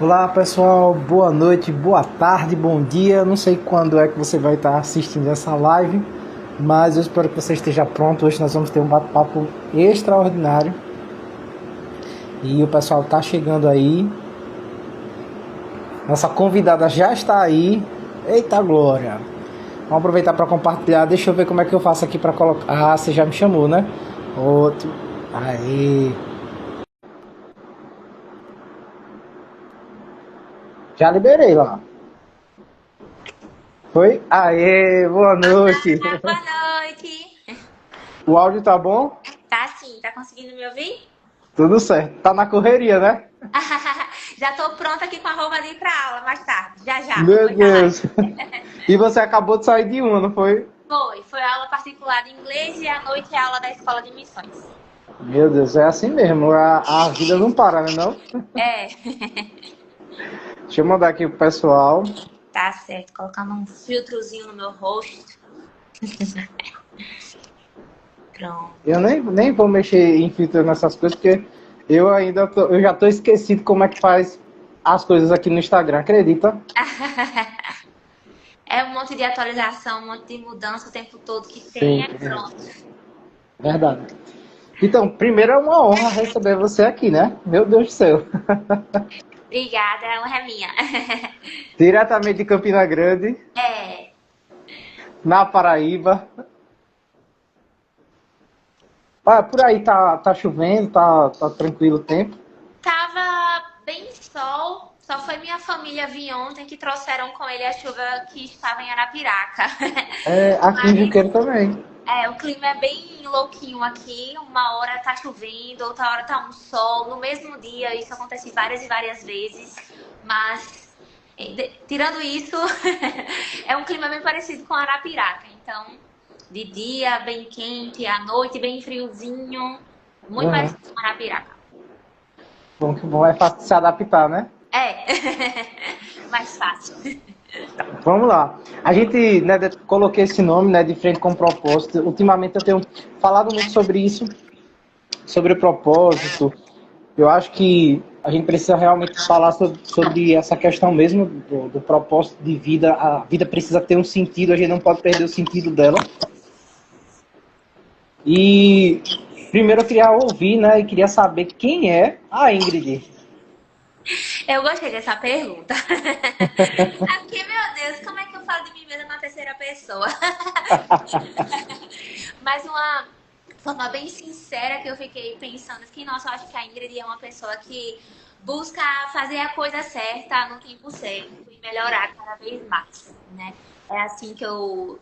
Olá pessoal, boa noite, boa tarde, bom dia. Não sei quando é que você vai estar assistindo essa live, mas eu espero que você esteja pronto. Hoje nós vamos ter um bate-papo extraordinário e o pessoal está chegando aí. Nossa convidada já está aí. Eita glória! Vamos aproveitar para compartilhar. Deixa eu ver como é que eu faço aqui para colocar. Ah, você já me chamou, né? Outro. Aí. Já liberei lá. Foi? Aê, boa noite. Olá, boa noite. O áudio tá bom? Tá sim, tá conseguindo me ouvir? Tudo certo. Tá na correria, né? Já tô pronta aqui com a roupa de ir pra aula mais tarde. Já, já, Meu depois da live. Deus. E você acabou de sair de uma, não foi? Foi aula particular de inglês e à noite é aula da escola de missões. Meu Deus, é assim mesmo. A vida não para, né não? É, Deixa eu mandar aqui pro pessoal. tá certo, colocando um filtrozinho no meu rosto. Pronto. Eu nem vou mexer em filtro nessas coisas, porque eu já tô esquecido como é que faz as coisas aqui no Instagram, acredita? É um monte de atualização, um monte de mudança o tempo todo que tem, Sim, é pronto. verdade. Então, primeiro é uma honra receber você aqui, né? Meu Deus do céu. Obrigada, a honra é minha. Diretamente de Campina Grande, É, na Paraíba. Ah, por aí tá chovendo, tá tranquilo o tempo. tava bem sol, só foi minha família vir ontem que trouxeram com ele a chuva que estava em Arapiraca. É, aqui em Mas Juqueiro também. o clima é bem louquinho aqui. Uma hora tá chovendo, outra hora tá um sol. No mesmo dia, isso acontece várias e várias vezes. Mas, tirando isso, é um clima bem parecido com Arapiraca. Então, de dia bem quente, à noite bem friozinho. Muito Uhum. parecido com Arapiraca. Bom, que bom, é fácil de se adaptar, né? É, mais fácil. Vamos lá. A gente, né, coloquei esse nome, né, de frente com propósito. Ultimamente eu tenho falado muito sobre isso, sobre o propósito. Eu acho que a gente precisa realmente falar sobre essa questão mesmo do propósito de vida. A vida precisa ter um sentido, a gente não pode perder o sentido dela. E primeiro eu queria ouvir, né, e queria saber quem é a Ingrid. Eu gostei dessa pergunta. É porque, meu Deus, como é que eu falo de mim mesma na terceira pessoa? Mas uma forma bem sincera que eu fiquei pensando, fiquei, nossa, eu acho que a Ingrid é uma pessoa que busca fazer a coisa certa no tempo certo e melhorar cada vez mais, né? É assim que eu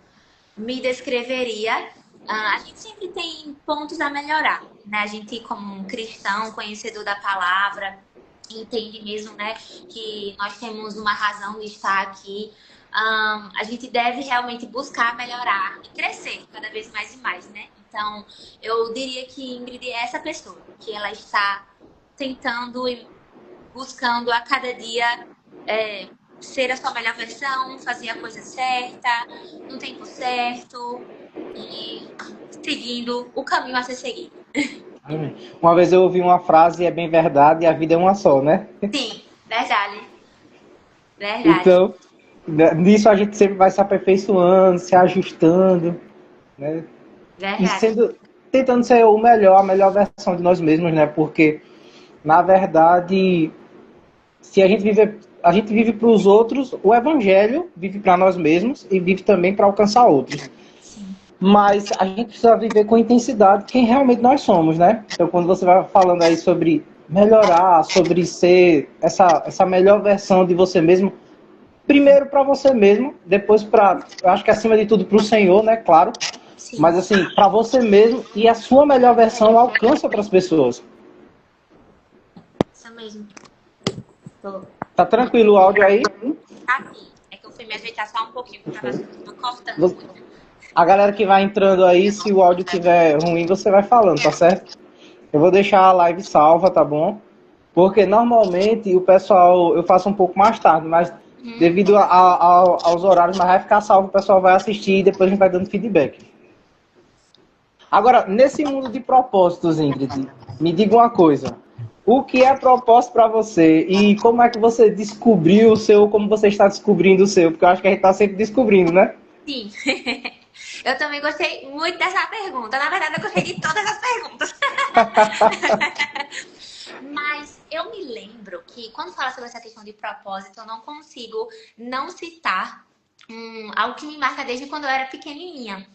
me descreveria. A gente sempre tem pontos a melhorar, né? A gente, como um cristão, conhecedor da palavra, entende mesmo, né, que nós temos uma razão de estar aqui. A gente deve realmente buscar melhorar e crescer cada vez mais e mais, né? Então, eu diria que Ingrid é essa pessoa, que ela está tentando e buscando a cada dia ser a sua melhor versão, fazer a coisa certa, no tempo certo e seguindo o caminho a ser seguido. Uma vez eu ouvi uma frase, e é bem verdade, e a vida é uma só, né? Sim, verdade, verdade, Então, nisso a gente sempre vai se aperfeiçoando, se ajustando, né? E verdade. tentando ser o melhor, a melhor versão de nós mesmos, né? Porque, na verdade, se a gente vive para os outros, o evangelho vive para nós mesmos e vive também para alcançar outros. Sim. Mas a gente precisa viver com intensidade quem realmente nós somos, né? Então, quando você vai falando aí sobre melhorar, sobre ser essa melhor versão de você mesmo, primeiro para você mesmo, depois eu acho que acima de tudo para o Senhor, né? Claro. Sim, Mas assim, para você mesmo e a sua melhor versão alcança outras pessoas. isso mesmo. Tô. Tá tranquilo o áudio aí? Tá aqui. É que eu fui me ajeitar só um pouquinho, porque tava cortando muito. A galera que vai entrando aí, se o áudio tiver ruim, você vai falando, tá certo? Eu vou deixar a live salva, tá bom? Porque normalmente o pessoal eu faço um pouco mais tarde, mas Uhum. devido aos horários, mas vai ficar salvo, o pessoal vai assistir e depois a gente vai dando feedback. Agora, nesse mundo de propósitos, Ingrid, me diga uma coisa. O que é propósito para você? E como é que você descobriu o seu, como você está descobrindo o seu? Porque eu acho que a gente está sempre descobrindo, né? Sim. Eu também gostei muito dessa pergunta. Na verdade, eu gostei de todas as perguntas. Mas eu me lembro que quando fala sobre essa questão de propósito, eu não consigo não citar algo que me marca desde quando eu era pequenininha.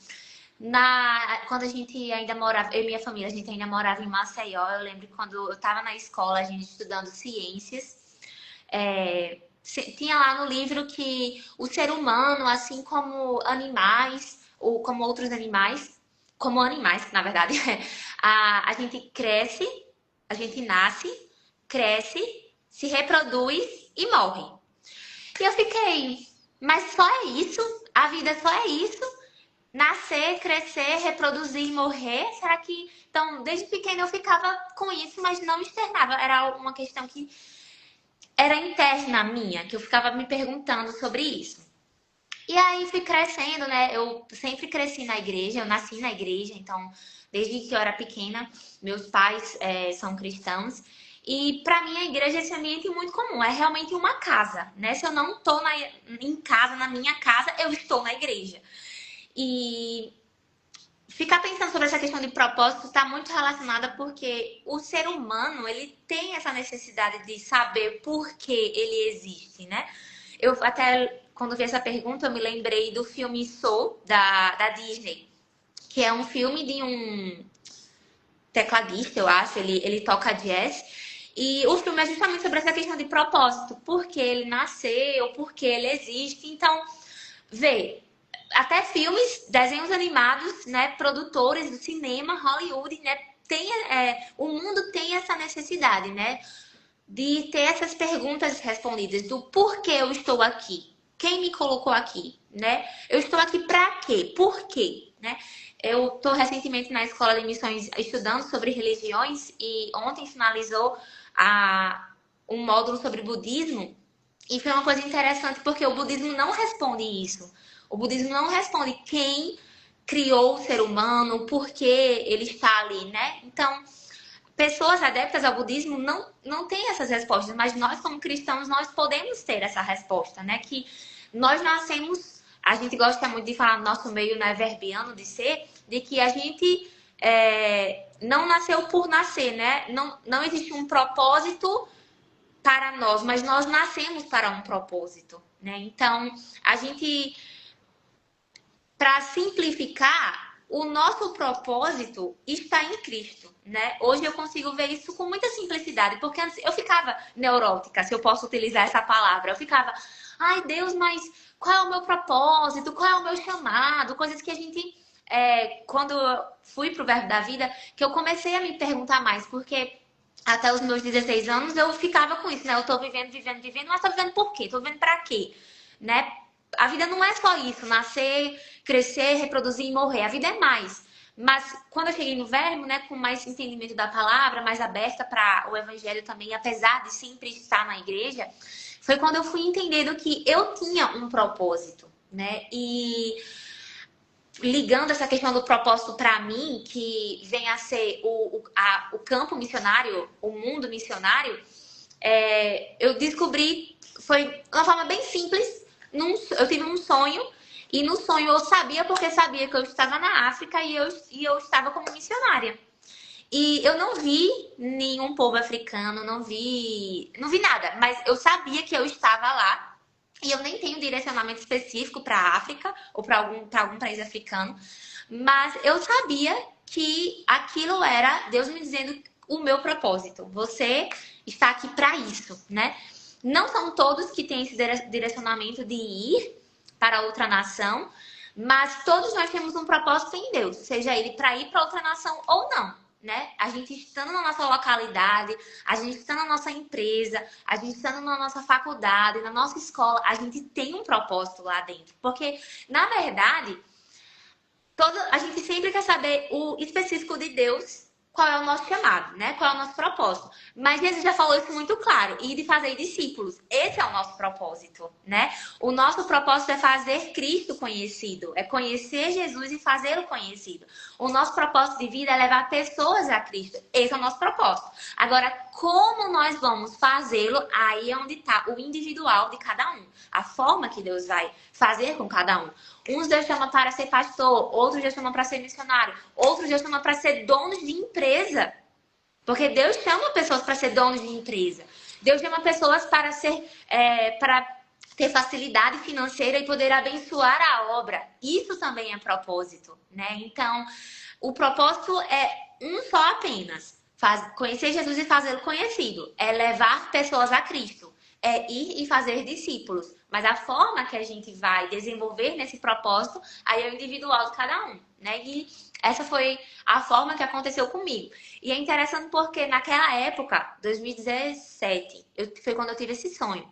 Quando a gente ainda morava, eu e minha família, a gente ainda morava em Maceió. Eu lembro quando eu estava na escola, a gente estudando ciências. Tinha lá no livro que o ser humano, assim como animais, ou como outros animais, como animais, na verdade, a gente cresce, a gente nasce, cresce, se reproduz e morre. E eu fiquei, mas só é isso? A vida só é isso? Nascer, crescer, reproduzir e morrer? Será que. Então, desde pequena eu ficava com isso, mas não externava. Era uma questão que era interna minha, que eu ficava me perguntando sobre isso. E aí fui crescendo, né? Eu sempre cresci na igreja, eu nasci na igreja, então, desde que eu era pequena, meus pais são cristãos. E para mim a igreja é esse ambiente muito comum, é realmente uma casa, né? Se eu não estou em casa, na minha casa, eu estou na igreja. E ficar pensando sobre essa questão de propósito está muito relacionada porque o ser humano, ele tem essa necessidade de saber por que ele existe, né? Eu até, quando vi essa pergunta, eu me lembrei do filme Soul, da Disney, que é um filme de um tecladista, eu acho, ele toca jazz. E o filme é justamente sobre essa questão de propósito, por que ele nasceu, por que ele existe. Então, vê, até filmes, desenhos animados, né, produtores do cinema, Hollywood, né, o mundo tem essa necessidade, né, de ter essas perguntas respondidas do porquê eu estou aqui, quem me colocou aqui, né, eu estou aqui para quê, por quê, né. Eu estou recentemente na escola de missões estudando sobre religiões e ontem finalizou um módulo sobre budismo e foi uma coisa interessante porque o budismo não responde isso. O budismo não responde quem criou o ser humano, por que ele está ali, né? Então, pessoas adeptas ao budismo não têm essas respostas, mas nós, como cristãos, nós podemos ter essa resposta, né? Que nós nascemos, a gente gosta muito de falar no nosso meio, né, verbiano de ser, de que a gente não nasceu por nascer, né? Não existe um propósito para nós, mas nós nascemos para um propósito, né? Então, a gente, para simplificar, o nosso propósito está em Cristo, né? Hoje eu consigo ver isso com muita simplicidade, porque antes eu ficava neurótica, se eu posso utilizar essa palavra. Eu ficava, ai Deus, mas qual é o meu propósito? Qual é o meu chamado? Coisas que a gente, quando eu fui pro Verbo da Vida, que eu comecei a me perguntar mais, porque até os meus 16 anos eu ficava com isso, né? Eu tô vivendo, vivendo, vivendo, mas tô vivendo por quê? Tô vivendo pra quê? Né? A vida não é só isso, nascer, crescer, reproduzir e morrer. A vida é mais. Mas quando eu cheguei no Verbo, né, com mais entendimento da palavra, mais aberta para o evangelho também, apesar de sempre estar na igreja, foi quando eu fui entendendo que eu tinha um propósito, né? E ligando essa questão do propósito para mim, que vem a ser o campo missionário, o mundo missionário, eu descobri, foi de uma forma bem simples, eu tive um sonho, e no sonho eu sabia, porque sabia que eu estava na África e eu estava como missionária. E eu não vi nenhum povo africano, não vi nada, mas eu sabia que eu estava lá. E eu nem tenho direcionamento específico para a África ou para algum país africano, mas eu sabia que aquilo era Deus me dizendo o meu propósito. Você está aqui para isso, né? Não são todos que têm esse direcionamento de ir para outra nação, mas todos nós temos um propósito em Deus, seja ele para ir para outra nação ou não, né? A gente estando na nossa localidade, a gente estando na nossa empresa, a gente estando na nossa faculdade, na nossa escola, a gente tem um propósito lá dentro. Porque, na verdade, a gente sempre quer saber o específico de Deus, qual é o nosso chamado, né? Qual é o nosso propósito. Mas Jesus já falou isso muito claro, e de fazer discípulos. Esse é o nosso propósito, né? O nosso propósito é fazer Cristo conhecido, é conhecer Jesus e fazê-lo conhecido. O nosso propósito de vida é levar pessoas a Cristo. Esse é o nosso propósito. Agora, Como nós vamos fazê-lo, aí é onde está o individual de cada um. A forma que Deus vai fazer com cada um. Uns Deus chama para ser pastor, outros Deus chama para ser missionário, outros Deus chama para ser donos de empresa. Porque Deus chama pessoas para ser donos de empresa. Deus chama pessoas para para ter facilidade financeira e poder abençoar a obra. Isso também é propósito, né? Então, o propósito é um só apenas. Conhecer Jesus e fazê-lo conhecido. É levar pessoas a Cristo. É ir e fazer discípulos. Mas a forma que a gente vai desenvolver nesse propósito, aí é o individual de cada um, né? E essa foi a forma que aconteceu comigo. E é interessante porque naquela época, 2017, foi quando eu tive esse sonho.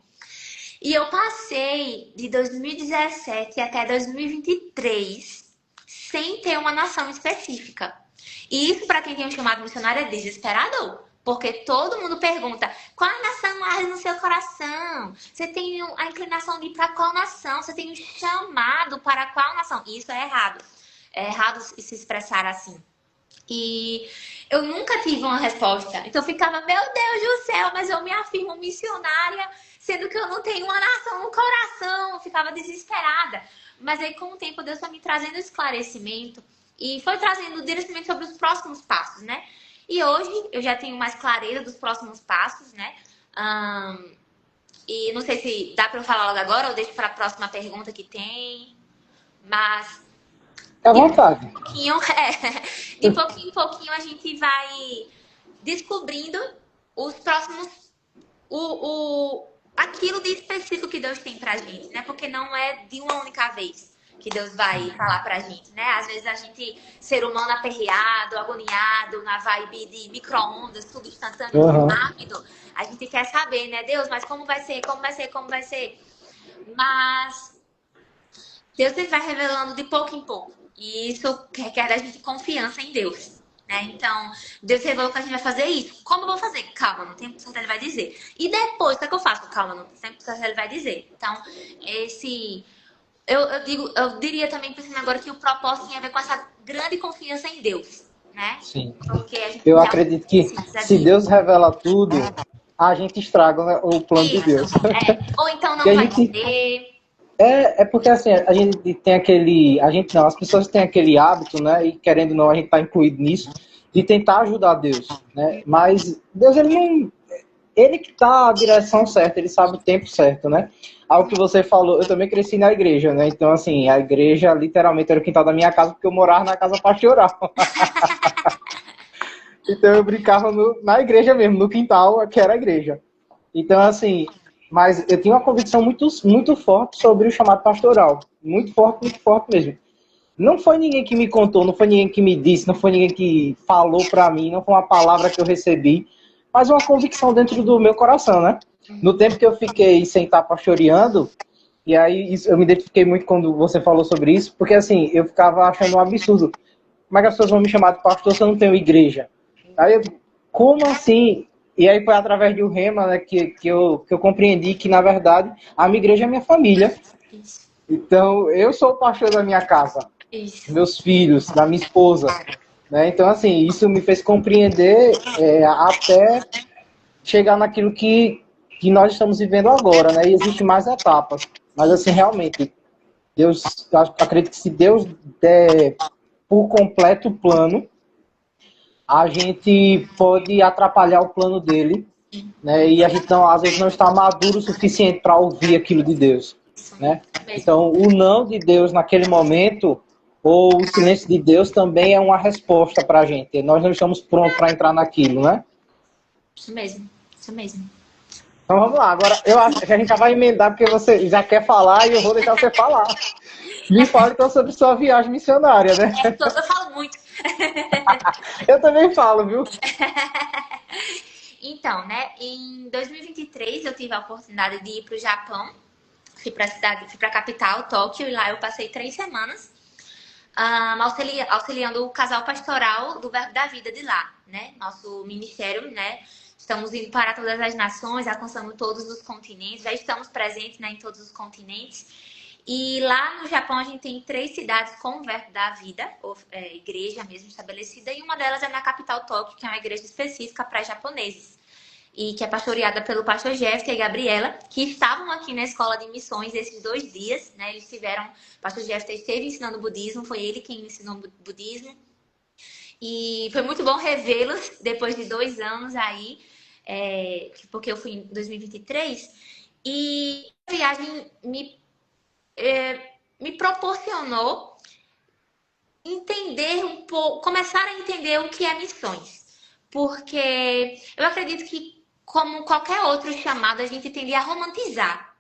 E eu passei de 2017 até 2023 sem ter uma nação específica. E isso, para quem tem um chamado missionário, é desesperador. Porque todo mundo pergunta, qual nação arde no seu coração? Você tem a inclinação de ir para qual nação? Você tem um chamado para qual nação? E isso é errado. É errado se expressar assim. E eu nunca tive uma resposta. Então eu ficava, meu Deus do céu, mas eu me afirmo missionária, sendo que eu não tenho uma nação no coração. Eu ficava desesperada. Mas aí com o tempo Deus foi me trazendo esclarecimento e foi trazendo direcionamento sobre os próximos passos, né? E hoje eu já tenho mais clareza dos próximos passos, né? E não sei se dá para eu falar logo agora ou deixo para a próxima pergunta que tem. Mas à vontade. De pouquinho em pouquinho a gente vai descobrindo os próximos, aquilo de específico que Deus tem pra gente, né? Porque não é de uma única vez que Deus vai falar pra gente, né? Às vezes a gente, ser humano aperreado, agoniado, na vibe de micro-ondas, tudo instantâneo, tudo rápido, a gente quer saber, né? Deus, mas como vai ser? Como vai ser? Como vai ser? Mas Deus vai revelando de pouco em pouco. E isso requer da gente confiança em Deus, né? Então, Deus revelou que a gente vai fazer isso. Como eu vou fazer? Calma, no tempo certo Ele vai dizer. E depois, o que é que eu faço? Calma, no tempo certo Ele vai dizer. Então, eu diria também, pensando agora, que o propósito tem a ver com essa grande confiança em Deus, né? Sim. Porque a gente eu acredito que se Deus revela tudo, a gente estraga, né, o plano de Deus. Ou então não vai ter. É porque assim, a gente tem aquele. A gente não, as pessoas têm aquele hábito, né? E querendo ou não, a gente está incluído nisso, de tentar ajudar Deus, né? Mas Deus, ele não. Ele que tá a direção certa, ele sabe o tempo certo, né? Algo que você falou, eu também cresci na igreja, né? Então, assim, a igreja literalmente era o quintal da minha casa, porque eu morava na casa pastoral. Então eu brincava na igreja mesmo, no quintal, que era a igreja. Então, assim, mas eu tinha uma convicção muito, muito forte sobre o chamado pastoral. Muito forte mesmo. Não foi ninguém que me contou, não foi ninguém que me disse, não foi ninguém que falou pra mim, não foi uma palavra que eu recebi, mas uma convicção dentro do meu coração, né? No tempo que eu fiquei sem estar pastoreando, e aí eu me identifiquei muito quando você falou sobre isso, porque assim, eu ficava achando um absurdo. Como é que as pessoas vão me chamar de pastor se eu não tenho igreja? Aí como assim? E aí foi através do Rema, né, que eu compreendi que, na verdade, a minha igreja é minha família. Então, eu sou o pastor da minha casa, meus filhos, da minha esposa. Né? Então, assim, isso me fez compreender até chegar naquilo que nós estamos vivendo agora, né? E existem mais etapas. Mas, assim, realmente, Deus, acredito que se Deus der por completo o plano, a gente pode atrapalhar o plano dele, né? E a gente não, às vezes não está maduro o suficiente para ouvir aquilo de Deus, né? Então, o não de Deus naquele momento, ou o silêncio de Deus, também é uma resposta para a gente. Nós não estamos prontos para entrar naquilo, né? Isso mesmo, isso mesmo. Então vamos lá, agora eu acho que a gente já vai emendar porque você já quer falar e eu vou deixar você falar. Me fale então sobre sua viagem missionária, né? Eu falo muito. Eu também falo, viu? Então, né, em 2023 eu tive a oportunidade de ir para o Japão. Fui para a capital, Tóquio, e lá eu passei 3 semanas auxiliando o casal pastoral do Verbo da Vida de lá, né? Nosso ministério, né? Estamos indo para todas as nações, alcançando todos os continentes, já estamos presentes, né, em todos os continentes. E lá no Japão a gente tem 3 cidades com o Verbo da Vida, ou igreja mesmo estabelecida, e uma delas é na capital Tóquio, que é uma igreja específica para japoneses. e que é pastoreada pelo pastor Jéssica e Gabriela, que estavam aqui na escola de missões esses 2 dias, né? Eles tiveram, o pastor Jéssica esteve ensinando budismo, foi ele quem ensinou budismo. E foi muito bom revê-los depois de 2 anos aí, porque eu fui em 2023. E a viagem me proporcionou entender um pouco, começar a entender o que é missões. Porque eu acredito que, como qualquer outro chamado, a gente tende a romantizar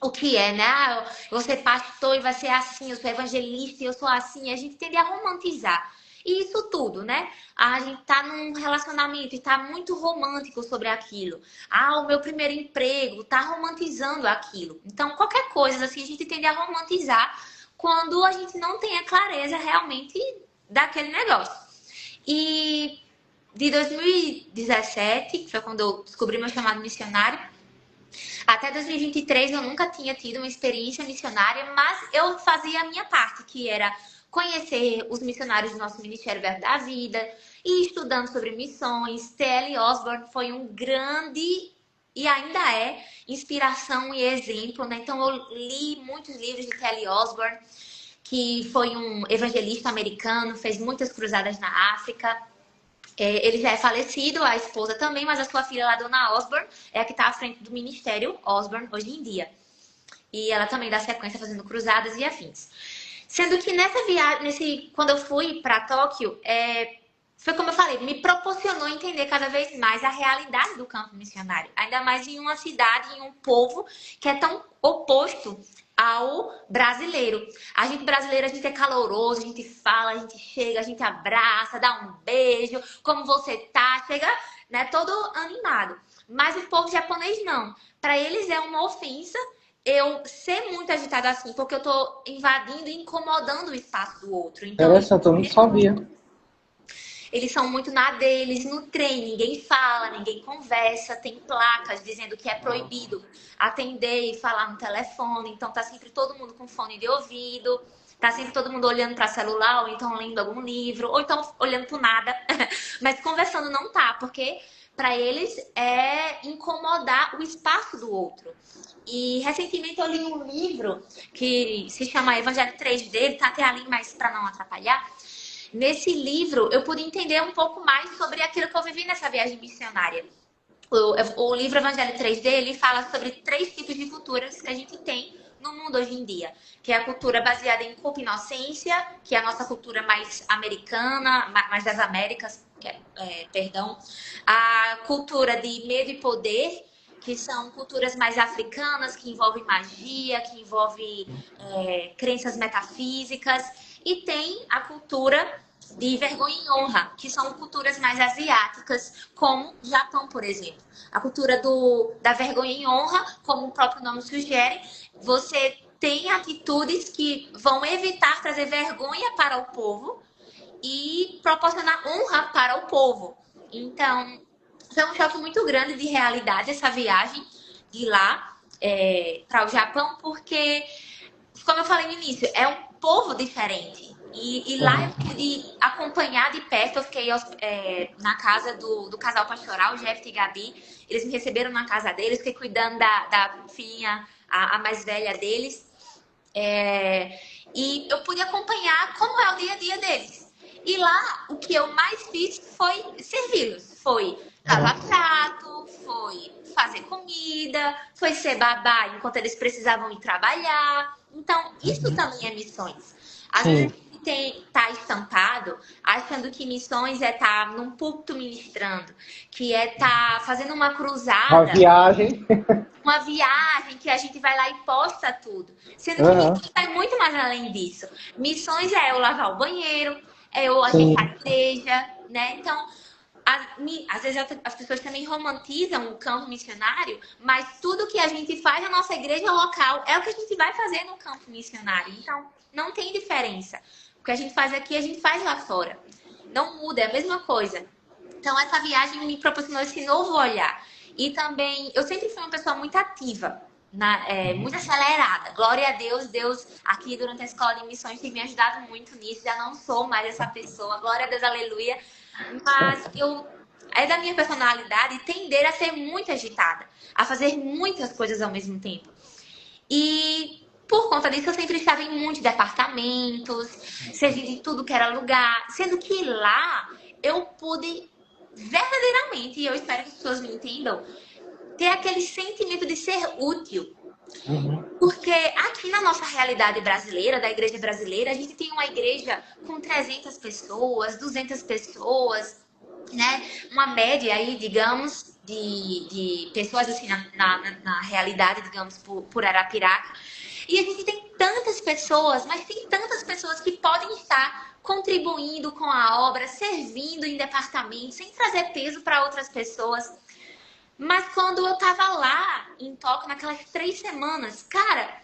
o que é, né? Ah, eu vou ser pastor e vai ser assim, eu sou evangelista e eu sou assim. A gente tende a romantizar. E isso tudo, né? A gente tá num relacionamento e tá muito romântico sobre aquilo. Ah, o meu primeiro emprego, tá romantizando aquilo. Então, qualquer coisa assim, a gente tende a romantizar quando a gente não tem a clareza realmente daquele negócio. E de 2017, que foi quando eu descobri meu chamado missionário, até 2023 eu nunca tinha tido uma experiência missionária, mas eu fazia a minha parte, que era conhecer os missionários do nosso Ministério Verbo da Vida e estudando sobre missões. T.L. Osborne foi um grande e ainda é inspiração e exemplo, né? Então eu li muitos livros de T.L. Osborne, que foi um evangelista americano, fez muitas cruzadas na África. Ele já é falecido, a esposa também, mas a sua filha, a dona Osborne, é a que está à frente do Ministério Osborne hoje em dia. E ela também dá sequência fazendo cruzadas e afins. Sendo que nessa viagem, quando eu fui para Tóquio, foi como eu falei, me proporcionou entender cada vez mais a realidade do campo missionário. Ainda mais em uma cidade, em um povo que é tão oposto ao brasileiro. A gente brasileiro, a gente é caloroso, a gente fala, a gente chega, a gente abraça, dá um beijo, como você tá, chega, né, todo animado. Mas o povo japonês não. Para eles é uma ofensa eu ser muito agitada assim, porque eu tô invadindo e incomodando o espaço do outro. Então, Interessante, eu não sabia. eles são muito na deles, no trem, ninguém fala, ninguém conversa, tem placas dizendo que é proibido atender e falar no telefone, então tá sempre todo mundo com fone de ouvido, tá sempre todo mundo olhando para celular, ou então lendo algum livro, ou então olhando pro nada, mas conversando não tá, porque para eles é incomodar o espaço do outro. E recentemente eu li um livro que se chama Evangelho 3D, ele tá até ali, mas para não atrapalhar. Nesse livro, eu pude entender um pouco mais sobre aquilo que eu vivi nessa viagem missionária. O livro Evangelho 3D, ele fala sobre 3 tipos de culturas que a gente tem no mundo hoje em dia. Que é a cultura baseada em culpa e inocência, que é a nossa cultura mais americana, mais das Américas, perdão. A cultura de medo e poder, que são culturas mais africanas, que envolvem magia, que envolvem crenças metafísicas. E tem a cultura de vergonha e honra, que são culturas mais asiáticas, como o Japão, por exemplo. A cultura da vergonha e honra, como o próprio nome sugere, você tem atitudes que vão evitar trazer vergonha para o povo e proporcionar honra para o povo. Então, foi um choque muito grande de realidade essa viagem de lá para o Japão, porque, como eu falei no início, é um povo diferente. E lá eu pude acompanhar de perto, eu fiquei na casa do casal pastoral, Jeff e Gabi. Eles me receberam na casa deles, fiquei cuidando da filhinha, a mais velha deles. E eu pude acompanhar como é o dia a dia deles. E lá, o que eu mais fiz foi servi-los. Foi lavar prato, foi fazer comida, foi ser babá enquanto eles precisavam ir trabalhar. Então, isso também é missões. Às vezes a gente tá estampado achando que missões é estar num púlpito ministrando, que é estar fazendo uma cruzada. Uma viagem. Uma viagem que a gente vai lá e posta tudo. Sendo que missões vai muito mais além disso. Missões é eu lavar o banheiro, é eu ajeitar a igreja, né? Então, às vezes as pessoas também romantizam o campo missionário, mas tudo que a gente faz na nossa igreja local é o que a gente vai fazer no campo missionário. Então, não tem diferença. O que a gente faz aqui, a gente faz lá fora. Não muda, é a mesma coisa. Então, essa viagem me proporcionou esse novo olhar. E também, eu sempre fui uma pessoa muito ativa, muito acelerada. Glória a Deus, Deus aqui durante a escola de missões tem me ajudado muito nisso. Já não sou mais essa pessoa, glória a Deus, aleluia. Mas eu é da minha personalidade tender a ser muito agitada, a fazer muitas coisas ao mesmo tempo. E por conta disso eu sempre estava em muitos departamentos, servindo em tudo que era lugar, sendo que lá eu pude verdadeiramente, e eu espero que as pessoas me entendam, ter aquele sentimento de ser útil. Uhum. Porque aqui na nossa realidade brasileira, da igreja brasileira, a gente tem uma igreja com 300 pessoas, 200 pessoas, né? Uma média aí, digamos, de pessoas assim na realidade, digamos, por Arapiraca. E a gente tem tantas pessoas, mas tem tantas pessoas que podem estar contribuindo com a obra, servindo em departamentos, sem trazer peso para outras pessoas. Mas quando eu tava lá em Tóquio, naquelas 3 semanas, cara,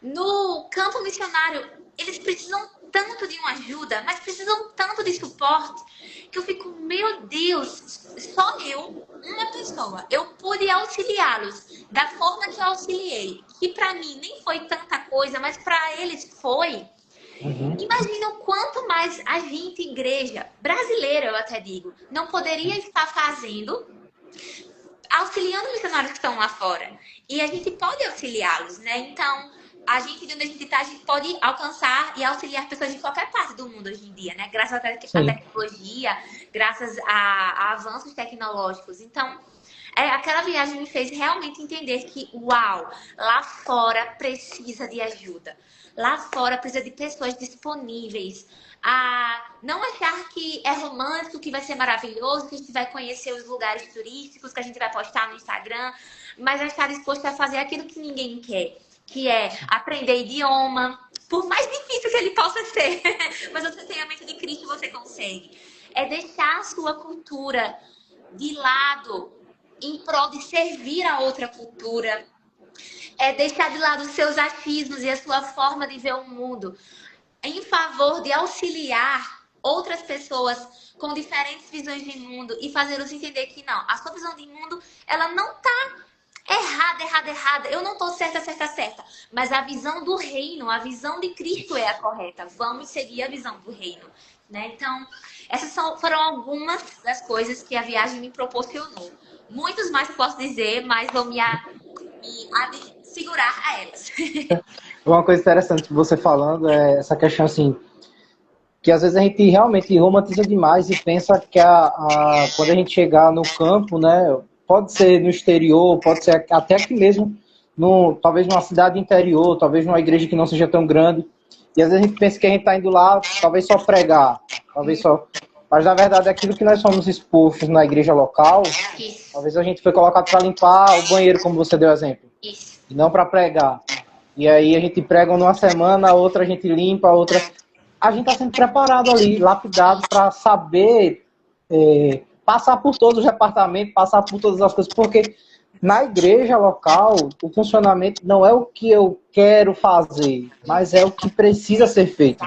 no campo missionário, eles precisam tanto de uma ajuda, mas precisam tanto de suporte, que eu fico, meu Deus, só eu, uma pessoa, eu pude auxiliá-los da forma que eu auxiliei, que pra mim nem foi tanta coisa, mas pra eles foi. Uhum. Imagina o quanto mais a gente, igreja brasileira, eu até digo, não poderia estar fazendo, auxiliando missionários que estão lá fora. E a gente pode auxiliá-los, né? Então, a gente, de onde a gente está, a gente pode alcançar e auxiliar pessoas de qualquer parte do mundo hoje em dia, né? Graças à Sim. tecnologia, graças a avanços tecnológicos. Então, aquela viagem me fez realmente entender que, uau, lá fora precisa de ajuda. Lá fora precisa de pessoas disponíveis a não achar que é romântico, que vai ser maravilhoso, que a gente vai conhecer os lugares turísticos, que a gente vai postar no Instagram, mas a estar disposto a fazer aquilo que ninguém quer, que é aprender idioma, por mais difícil que ele possa ser, mas você tem a mente de Cristo, você consegue. É deixar a sua cultura de lado em prol de servir a outra cultura. É deixar de lado os seus achismos e a sua forma de ver o mundo em favor de auxiliar outras pessoas com diferentes visões de mundo e fazê-los entender que não, a sua visão de mundo, ela não tá errada. Eu não tô certa. Mas a visão do reino, a visão de Cristo é a correta. Vamos seguir a visão do reino, né? Então, foram algumas das coisas que a viagem me proporcionou. Muitos mais eu posso dizer, mas vou me segurar a elas. Uma coisa interessante que você falando é essa questão assim, que às vezes a gente realmente romantiza demais e pensa que quando a gente chegar no campo, né, pode ser no exterior, pode ser até aqui mesmo, talvez numa cidade interior, talvez numa igreja que não seja tão grande, e às vezes a gente pensa que a gente está indo lá, talvez só pregar, talvez só... Mas na verdade aquilo que nós somos expostos na igreja local, Isso. talvez a gente foi colocado para limpar o banheiro, como você deu exemplo, Isso. e não para pregar. E aí a gente prega numa semana, a outra a gente limpa, a outra... A gente está sendo preparado ali, lapidado para saber passar por todos os departamentos, passar por todas as coisas, porque na igreja local o funcionamento não é o que eu quero fazer, mas é o que precisa ser feito.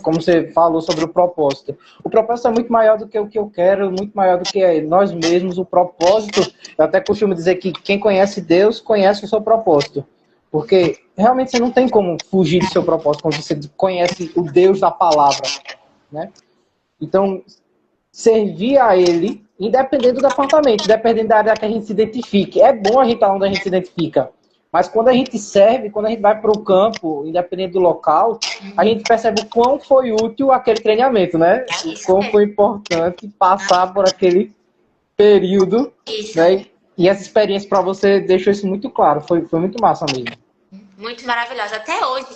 Como você falou sobre o propósito. O propósito é muito maior do que o que eu quero, muito maior do que nós mesmos. O propósito, eu até costumo dizer que quem conhece Deus conhece o seu propósito. Porque realmente você não tem como fugir do seu propósito quando você conhece o Deus da palavra, né? Então, servir a Ele, independente do departamento, independente da área que a gente se identifique. É bom a gente estar onde a gente se identifica. Mas quando a gente serve, quando a gente vai para o campo, independente do local, a gente percebe o quão foi útil aquele treinamento, né? O quão foi importante passar por aquele período, né? E essa experiência para você deixou isso muito claro. Foi muito massa mesmo. Muito maravilhosa. Até hoje,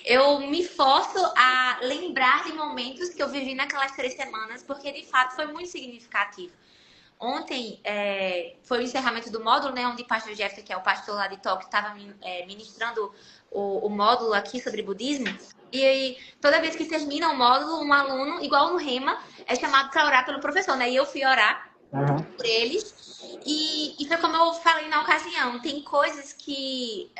eu me forço a lembrar de momentos que eu vivi naquelas 3 semanas, porque de fato foi muito significativo. Ontem foi o encerramento do módulo, né, onde o pastor Jefferson, que é o pastor lá de Tóquio, estava ministrando o módulo aqui sobre budismo. E aí, toda vez que termina o módulo, um aluno, igual no Rema, é chamado para orar pelo professor, né? E eu fui orar por eles. E foi como eu falei na ocasião, tem coisas que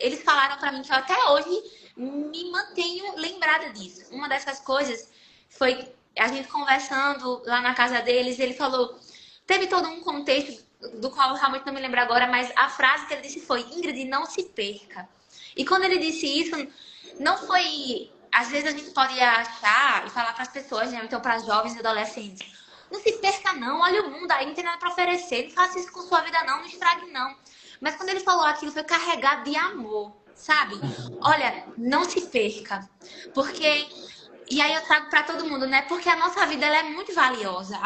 eles falaram para mim que eu até hoje me mantenho lembrada disso. Uma dessas coisas foi a gente conversando lá na casa deles, ele falou... Teve todo um contexto do qual eu realmente não me lembro agora, mas a frase que ele disse foi: Ingrid, não se perca. E quando ele disse isso, não foi... Às vezes a gente pode achar e falar para as pessoas, né, então para jovens e adolescentes: Não se perca, não. Olha o mundo aí, não tem nada pra oferecer. Não faça isso com sua vida, não. Não estrague, não. Mas quando ele falou aquilo, foi carregado de amor, sabe? Olha, não se perca. Porque e aí eu trago para todo mundo, né? Porque a nossa vida ela é muito valiosa.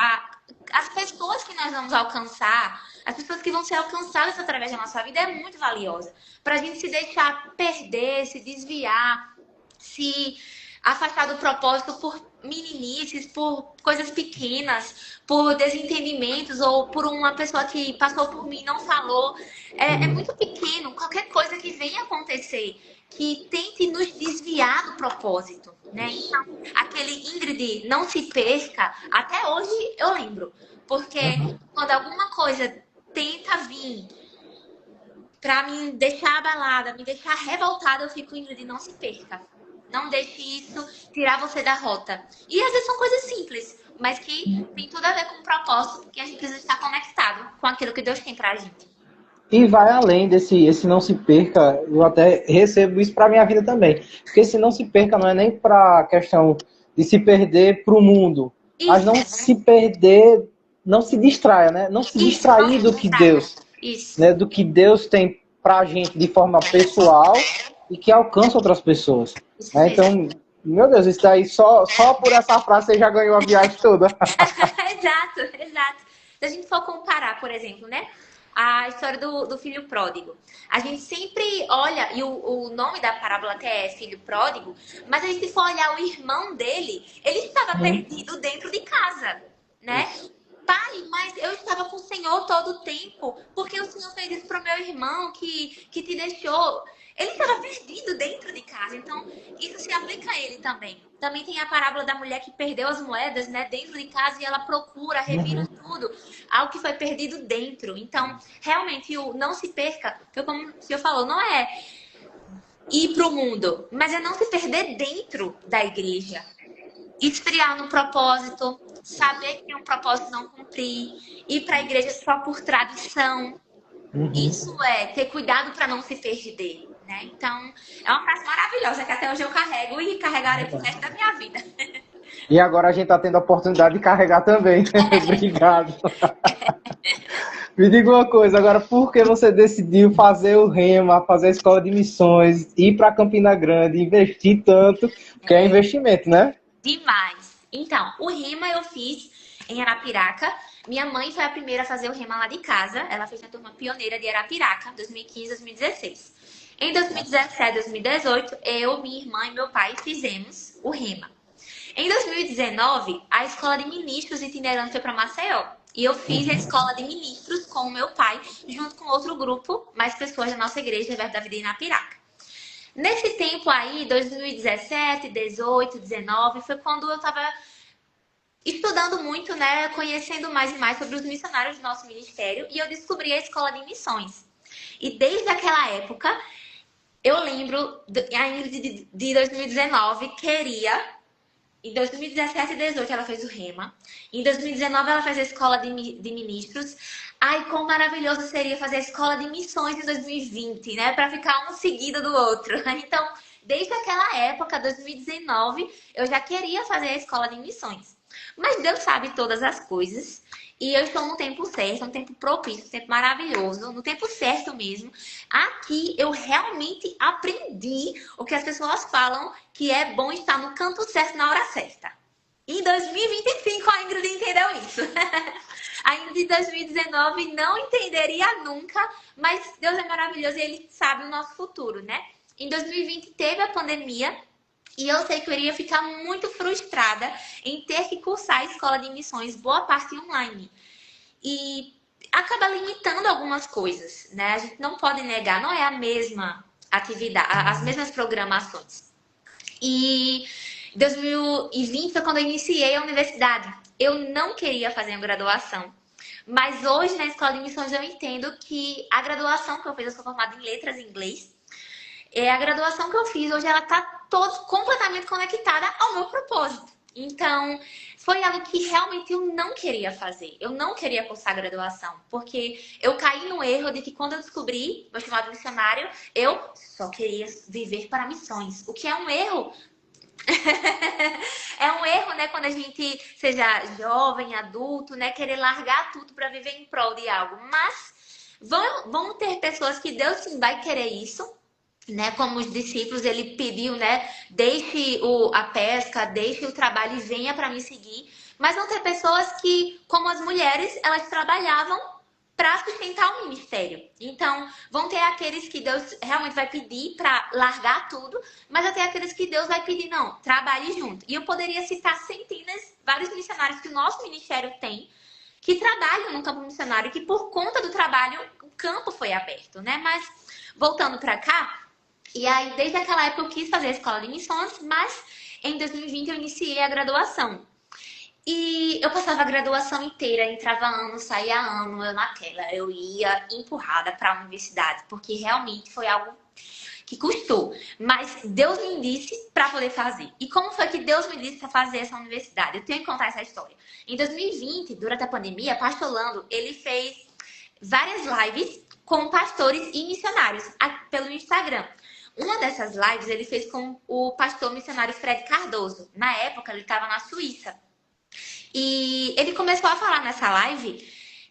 As pessoas que nós vamos alcançar, as pessoas que vão ser alcançadas através da nossa vida é muito valiosa. Para a gente se deixar perder, se desviar, se afastar do propósito por meninices, por coisas pequenas, por desentendimentos ou por uma pessoa que passou por mim e não falou. É muito pequeno. Qualquer coisa que venha acontecer que tente nos desviar do propósito, né? Então, aquele Ingrid, não se perca, até hoje eu lembro. Porque quando alguma coisa tenta vir pra me deixar abalada, me deixar revoltada, eu fico, Ingrid, não se perca. Não deixe isso tirar você da rota. E às vezes são coisas simples, mas que tem tudo a ver com o propósito, porque a gente precisa estar conectado com aquilo que Deus tem pra gente. E vai além desse esse não se perca, eu até recebo isso para minha vida também. Porque esse não se perca não é nem para questão de se perder para o mundo, mas não Isso, se perder, não se distraia, né? Não se isso, não distrair se do que distraia. Deus, Isso. né? Do que Deus tem para a gente de forma pessoal e que alcança outras pessoas. Isso Né? mesmo. Então, meu Deus, isso daí só por essa frase você já ganhou a viagem toda. Exato, exato. Se a gente for comparar, por exemplo, né? A história do filho pródigo. A gente sempre olha, e o nome da parábola até é filho pródigo, mas a gente for olhar o irmão dele, ele estava perdido dentro de casa, né? Isso. Pai, mas eu estava com o Senhor todo o tempo, porque o Senhor fez isso pro meu irmão que te deixou. Ele estava perdido dentro de casa, então isso se aplica a ele também. Também tem a parábola da mulher que perdeu as moedas, né, dentro de casa e ela procura, revira tudo, algo que foi perdido dentro. Então, realmente, o não se perca, foi como o senhor falou, não é ir pro mundo, mas é não se perder dentro da igreja. Esfriar no propósito, saber que tem um propósito não cumprir, ir para a igreja só por tradição. Isso é ter cuidado para não se perder, né? Então, é uma frase maravilhosa que até hoje eu carrego e carregarei pro resto da minha vida. E agora a gente está tendo a oportunidade de carregar também. Obrigado. Me diga uma coisa, agora, por que você decidiu fazer o Rema, fazer a escola de missões, ir para Campina Grande, investir tanto, que é investimento, né? Demais. Então, o Rema eu fiz em Arapiraca. Minha mãe foi a primeira a fazer o Rema lá de casa. Ela fez na turma pioneira de Arapiraca, 2015, 2016. Em 2017, 2018, eu, minha irmã e meu pai fizemos o Rema. Em 2019, a escola de ministros itinerantes foi para Maceió. E eu fiz a escola de ministros com o meu pai, junto com outro grupo, mais pessoas da nossa igreja, Verbo da Vida em Arapiraca. Nesse tempo aí, 2017, 18, 19, foi quando eu estava estudando muito, né, conhecendo mais e mais sobre os missionários do nosso ministério, e eu descobri a escola de missões. E desde aquela época, eu lembro, ainda de 2019, queria. Em 2017 e 2018 ela fez o Rema. Em 2019 ela fez a escola de ministros. Ai, quão maravilhoso seria fazer a escola de missões em 2020, né? Para ficar um seguido do outro. Então, desde aquela época, 2019, eu já queria fazer a escola de missões. Mas Deus sabe todas as coisas. E eu estou no tempo certo, no tempo propício, no tempo maravilhoso, no tempo certo mesmo. Aqui eu realmente aprendi o que as pessoas falam que é bom estar no canto certo na hora certa. Em 2025 a Ingrid entendeu isso. A Ingrid em 2019 não entenderia nunca, mas Deus é maravilhoso e Ele sabe o nosso futuro, né? Em 2020 teve a pandemia. E eu sei que eu iria ficar muito frustrada em ter que cursar a escola de missões, boa parte online. E acaba limitando algumas coisas, né? A gente não pode negar, não é a mesma atividade, as mesmas programações. E 2020 foi quando eu iniciei a universidade. Eu não queria fazer uma graduação. Mas hoje, na escola de missões, eu entendo que a graduação que eu fiz, eu sou formada em letras em inglês, a graduação que eu fiz hoje, ela tá completamente conectada ao meu propósito. Então, foi algo que realmente eu não queria fazer. Eu não queria cursar graduação, porque eu caí no erro de que quando eu descobri meu chamado missionário, eu só queria viver para missões. O que é um erro É um erro, né, quando a gente seja jovem, adulto, né, querer largar tudo para viver em prol de algo. Mas vão ter pessoas que Deus sim vai querer isso, né? Como os discípulos, ele pediu, né? Deixe a pesca, deixe o trabalho e venha para me seguir. Mas vão ter pessoas que, como as mulheres, elas trabalhavam para sustentar o ministério. Então, vão ter aqueles que Deus realmente vai pedir para largar tudo, mas até aqueles que Deus vai pedir, não, trabalhe junto. E eu poderia citar centenas, vários missionários que o nosso ministério tem, que trabalham no campo missionário, que por conta do trabalho, o campo foi aberto, né? Mas, voltando para cá, e aí, desde aquela época, eu quis fazer a escola de missões, mas em 2020 eu iniciei a graduação. E eu passava a graduação inteira, entrava ano, saía ano, eu naquela. Eu ia empurrada para a universidade, porque realmente foi algo que custou. Mas Deus me disse para poder fazer. E como foi que Deus me disse para fazer essa universidade? Eu tenho que contar essa história. Em 2020, durante a pandemia, Pastor Lando, ele fez várias lives com pastores e missionários pelo Instagram. Uma dessas lives ele fez com o pastor missionário Fred Cardoso. Na época, ele estava na Suíça. E ele começou a falar nessa live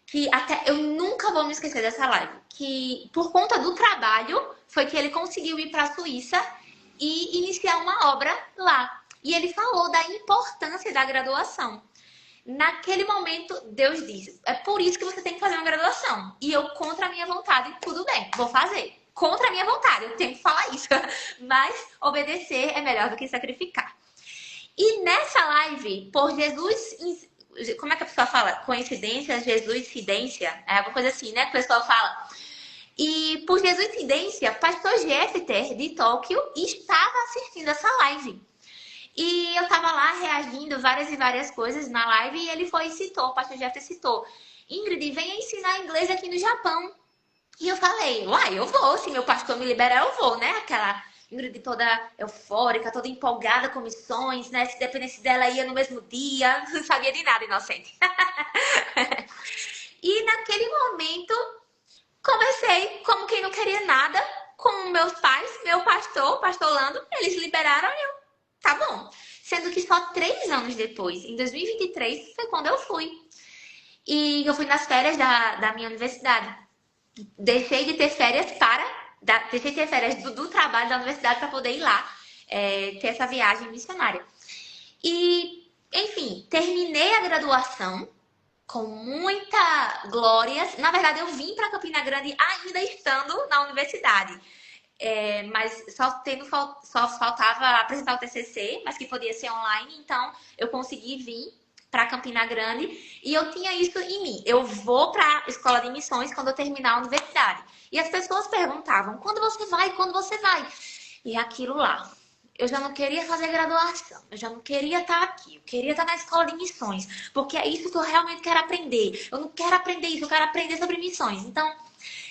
que até eu nunca vou me esquecer dessa live, que por conta do trabalho foi que ele conseguiu ir para a Suíça e iniciar uma obra lá. E ele falou da importância da graduação. Naquele momento, Deus disse, é por isso que você tem que fazer uma graduação. E eu, contra a minha vontade, tudo bem, vou fazer. Contra a minha vontade, eu tenho que falar isso. Mas obedecer é melhor do que sacrificar. E nessa live, por Jesus, como é que a pessoa fala? Coincidência, Jesus, incidência, é alguma coisa assim, né? Que o pessoal fala. E por Jesus, incidência, pastor Jeffter, de Tóquio, estava assistindo essa live. E eu tava lá reagindo várias e várias coisas na live e ele foi e citou, o pastor Jeffter citou, Ingrid, venha ensinar inglês aqui no Japão. E eu falei, uai, eu vou, se meu pastor me liberar, eu vou, né? Aquela Ingrid toda eufórica, toda empolgada com missões, né? Se dependesse dela, ia no mesmo dia. Não sabia de nada, inocente. E naquele momento, comecei como quem não queria nada com meus pais, meu pastor, pastor Lando. Eles liberaram e eu, tá bom. Sendo que só 3 anos depois, em 2023, foi quando eu fui. E eu fui nas férias da minha universidade. Deixei de ter férias do trabalho da universidade para poder ir lá ter essa viagem missionária. E, enfim, terminei a graduação com muita glória. Na verdade, eu vim para Campina Grande ainda estando na universidade. Mas só faltava apresentar o TCC, mas que podia ser online. Então, eu consegui vir para Campina Grande e eu tinha isso em mim. Eu vou para a escola de missões quando eu terminar a universidade. E as pessoas perguntavam, quando você vai? Quando você vai? E aquilo lá. Eu já não queria fazer graduação. Eu já não queria estar aqui. Eu queria estar na escola de missões. Porque é isso que eu realmente quero aprender. Eu não quero aprender isso. Eu quero aprender sobre missões. Então,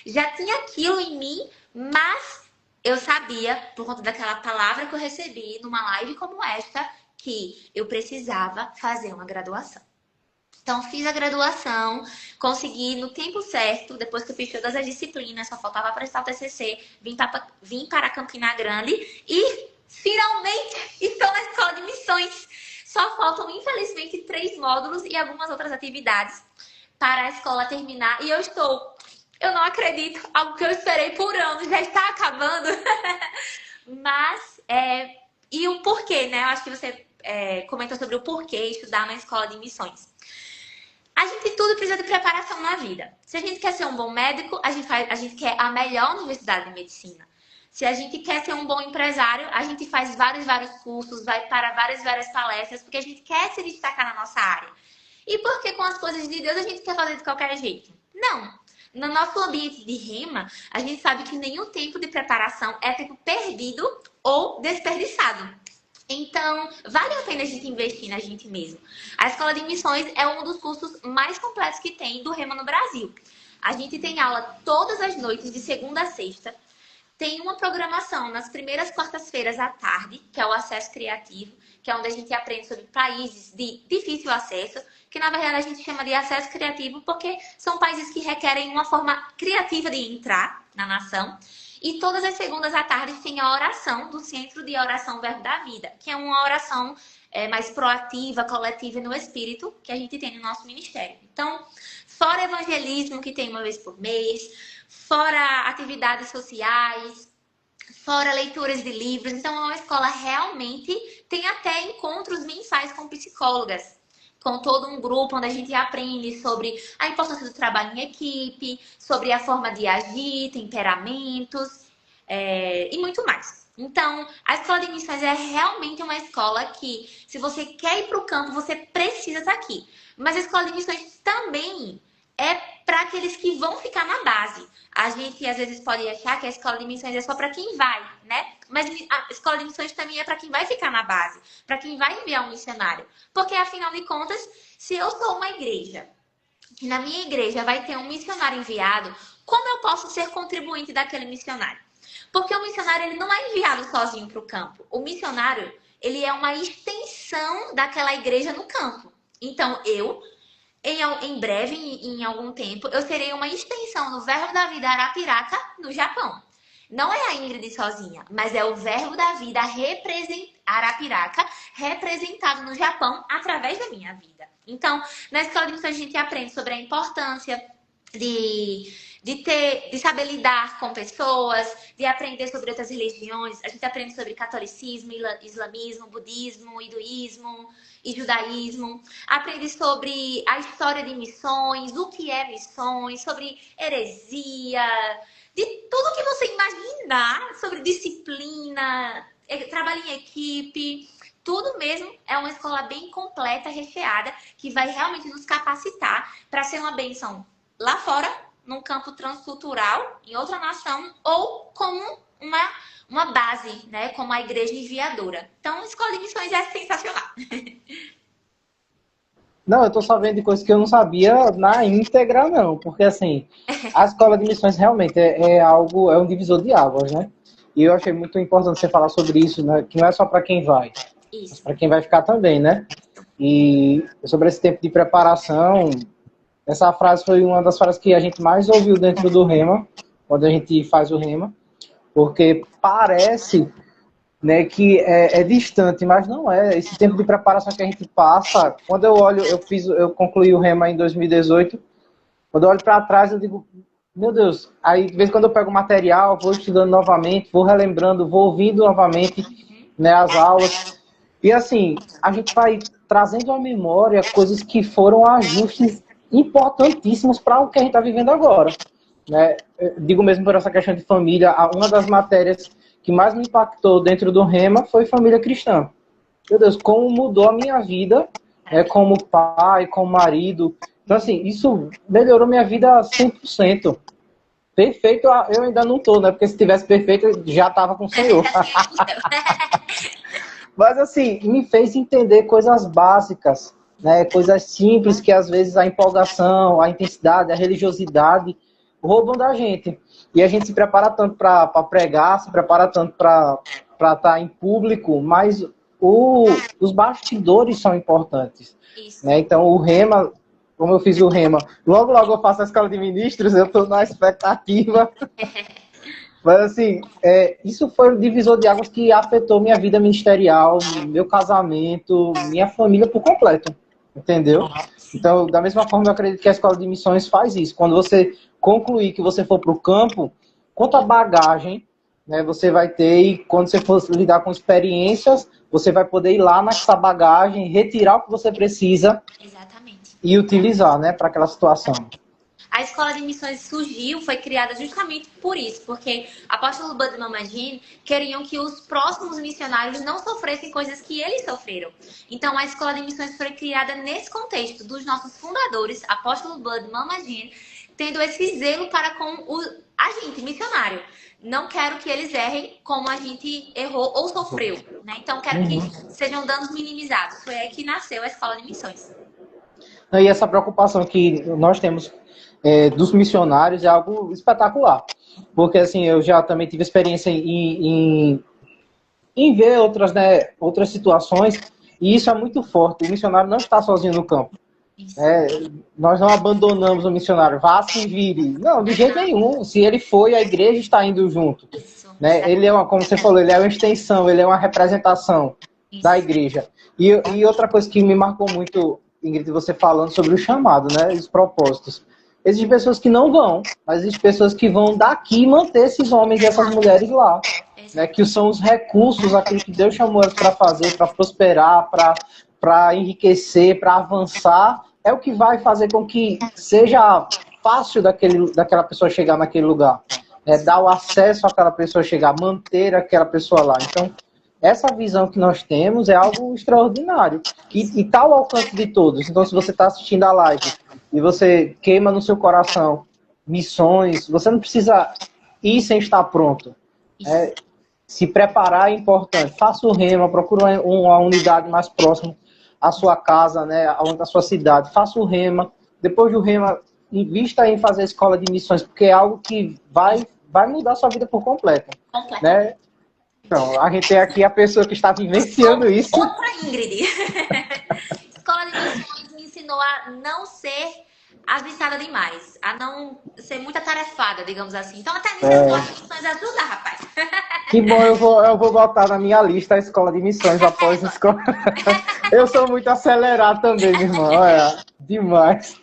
já tinha aquilo em mim, mas eu sabia, por conta daquela palavra que eu recebi numa live como esta, que eu precisava fazer uma graduação. Então, fiz a graduação, consegui no tempo certo, depois que eu fiz todas as disciplinas, só faltava prestar o TCC, vim para Campina Grande e, finalmente, estou na escola de missões. Só faltam, infelizmente, 3 módulos e algumas outras atividades para a escola terminar. E eu não acredito, algo que eu esperei por anos já está acabando. Mas, e o porquê, né? Eu acho que você comentou sobre o porquê estudar na escola de missões. A gente tudo precisa de preparação na vida. Se a gente quer ser um bom médico, a gente quer a melhor universidade de medicina. Se a gente quer ser um bom empresário, a gente faz vários cursos, vai para várias palestras, porque a gente quer se destacar na nossa área. E porque com as coisas de Deus a gente quer fazer de qualquer jeito? Não. No nosso ambiente de rema, a gente sabe que nenhum tempo de preparação é tempo perdido ou desperdiçado. Então, vale a pena a gente investir na gente mesmo. A Escola de Missões é um dos cursos mais completos que tem do Rema no Brasil. A gente tem aula todas as noites, de segunda a sexta. Tem uma programação nas primeiras quartas-feiras à tarde, que é o acesso criativo, que é onde a gente aprende sobre países de difícil acesso, que na verdade a gente chama de acesso criativo porque são países que requerem uma forma criativa de entrar na nação. E todas as segundas à tarde tem a oração do Centro de Oração Verbo da Vida, que é uma oração mais proativa, coletiva e no espírito que a gente tem no nosso ministério. Então, fora evangelismo, que tem uma vez por mês, fora atividades sociais, fora leituras de livros. Então, é uma escola realmente tem até encontros mensais com psicólogas, com todo um grupo onde a gente aprende sobre a importância do trabalho em equipe, sobre a forma de agir, temperamentos e muito mais. Então, a Escola de Missões é realmente uma escola que, se você quer ir para o campo, você precisa estar aqui. Mas a Escola de Missões também é para aqueles que vão ficar na base. A gente, às vezes, pode achar que a Escola de Missões é só para quem vai, né? Mas a Escola de Missões também é para quem vai ficar na base, para quem vai enviar um missionário. Porque, afinal de contas, se eu sou uma igreja, e na minha igreja vai ter um missionário enviado, como eu posso ser contribuinte daquele missionário? Porque o missionário ele não é enviado sozinho para o campo. O missionário ele é uma extensão daquela igreja no campo. Então, em breve, em algum tempo, eu serei uma extensão do Verbo da Vida Arapiraca no Japão. Não é a Ingrid sozinha, mas é o Verbo da Vida Arapiraca representado no Japão através da minha vida. Então, na Escola de Missões a gente aprende sobre a importância de saber lidar com pessoas, de aprender sobre outras religiões. A gente aprende sobre catolicismo, islamismo, budismo, hinduísmo e judaísmo. Aprende sobre a história de missões, o que é missões, sobre heresia, de tudo que você imaginar, sobre disciplina, trabalho em equipe. Tudo mesmo é uma escola bem completa, recheada, que vai realmente nos capacitar para ser uma bênção lá fora, num campo transcultural, em outra nação, ou como uma base, né? Como a igreja enviadora. Então, a Escola de Missões é sensacional. Não, eu tô sabendo de coisas que eu não sabia na íntegra, não. Porque, assim, a Escola de Missões realmente é um divisor de águas, né? E eu achei muito importante você falar sobre isso, né? Que não é só para quem vai, mas para quem vai ficar também, né? E sobre esse tempo de preparação, essa frase foi uma das frases que a gente mais ouviu dentro do Rema, quando a gente faz o Rema, porque parece, né, que é distante, mas não é. Esse tempo de preparação que a gente passa, quando eu olho, eu concluí o Rema em 2018, quando eu olho para trás, eu digo, meu Deus, aí de vez em quando eu pego o material, vou estudando novamente, vou relembrando, vou ouvindo novamente, né, as aulas, e assim, a gente vai trazendo à memória coisas que foram ajustes importantíssimos para o que a gente está vivendo agora, né? Eu digo mesmo por essa questão de família, uma das matérias que mais me impactou dentro do Rema foi família cristã. Meu Deus, como mudou a minha vida, como pai, como marido. Então, assim, isso melhorou minha vida 100%. Perfeito, eu ainda não estou, né? Porque se tivesse perfeito, eu já estava com o Senhor. Mas, assim, me fez entender coisas básicas, né? Coisas simples que, às vezes, a empolgação, a intensidade, a religiosidade roubam da gente. E a gente se prepara tanto para pregar, se prepara tanto para estar em público, mas os bastidores são importantes. Né? Então, o Rema, como eu fiz o Rema, logo eu faço a escola de ministros, eu estou na expectativa. Mas, assim, isso foi um divisor de águas que afetou minha vida ministerial, meu casamento, minha família por completo. Entendeu? Então, da mesma forma, eu acredito que a Escola de Missões faz isso. Quando você concluir que você for para o campo, quanta bagagem, né, você vai ter, e quando você for lidar com experiências, você vai poder ir lá nessa bagagem, retirar o que você precisa. Exatamente. E utilizar, né, para aquela situação. A Escola de Missões surgiu, foi criada justamente por isso, porque apóstolo Bud e Mama Jean queriam que os próximos missionários não sofressem coisas que eles sofreram. Então, a Escola de Missões foi criada nesse contexto dos nossos fundadores, apóstolo Bud e Mama Jean, tendo esse zelo para com a gente, missionário. Não quero que eles errem como a gente errou ou sofreu, né? Então, quero que sejam danos minimizados. Foi aí que nasceu a Escola de Missões. E essa preocupação que nós temos dos missionários é algo espetacular. Porque, assim, eu já também tive experiência em ver outras situações, e isso é muito forte. O missionário não está sozinho no campo. Isso. É, nós não abandonamos o missionário, vá se vire. Não, de jeito nenhum. Se ele foi, a igreja está indo junto. Isso. Né? Ele é uma, como você falou, ele é uma extensão, ele é uma representação da Isso. igreja. E outra coisa que me marcou muito, Ingrid, você falando sobre o chamado, né? Os propósitos. Existem pessoas que não vão, mas existem pessoas que vão daqui manter esses homens e essas mulheres lá. Né? Exato. Que são os recursos, aquilo que Deus chamou elas para fazer, para prosperar, para enriquecer, para avançar, é o que vai fazer com que seja fácil daquela pessoa chegar naquele lugar. Dar o acesso àquela pessoa chegar, manter aquela pessoa lá. Então, essa visão que nós temos é algo extraordinário. E está ao alcance de todos. Então, se você está assistindo a live e você queima no seu coração missões, você não precisa ir sem estar pronto. Se preparar é importante. Faça o rema, procure uma unidade mais próxima à sua casa, né, à sua cidade. Faça o rema. Depois do rema, invista em fazer a escola de missões, porque é algo que vai mudar a sua vida por completo. Né? Então, a gente tem aqui a pessoa que está vivenciando isso. Outra Ingrid. Escola de Missões me ensinou a não ser agitada demais, a não ser muito atarefada, digamos assim. Então, até nisso a Escola de Missões ajuda, rapaz. Que bom, eu vou botar na minha lista a escola de missões após a escola. Eu sou muito acelerado também, meu irmão. Olha, demais.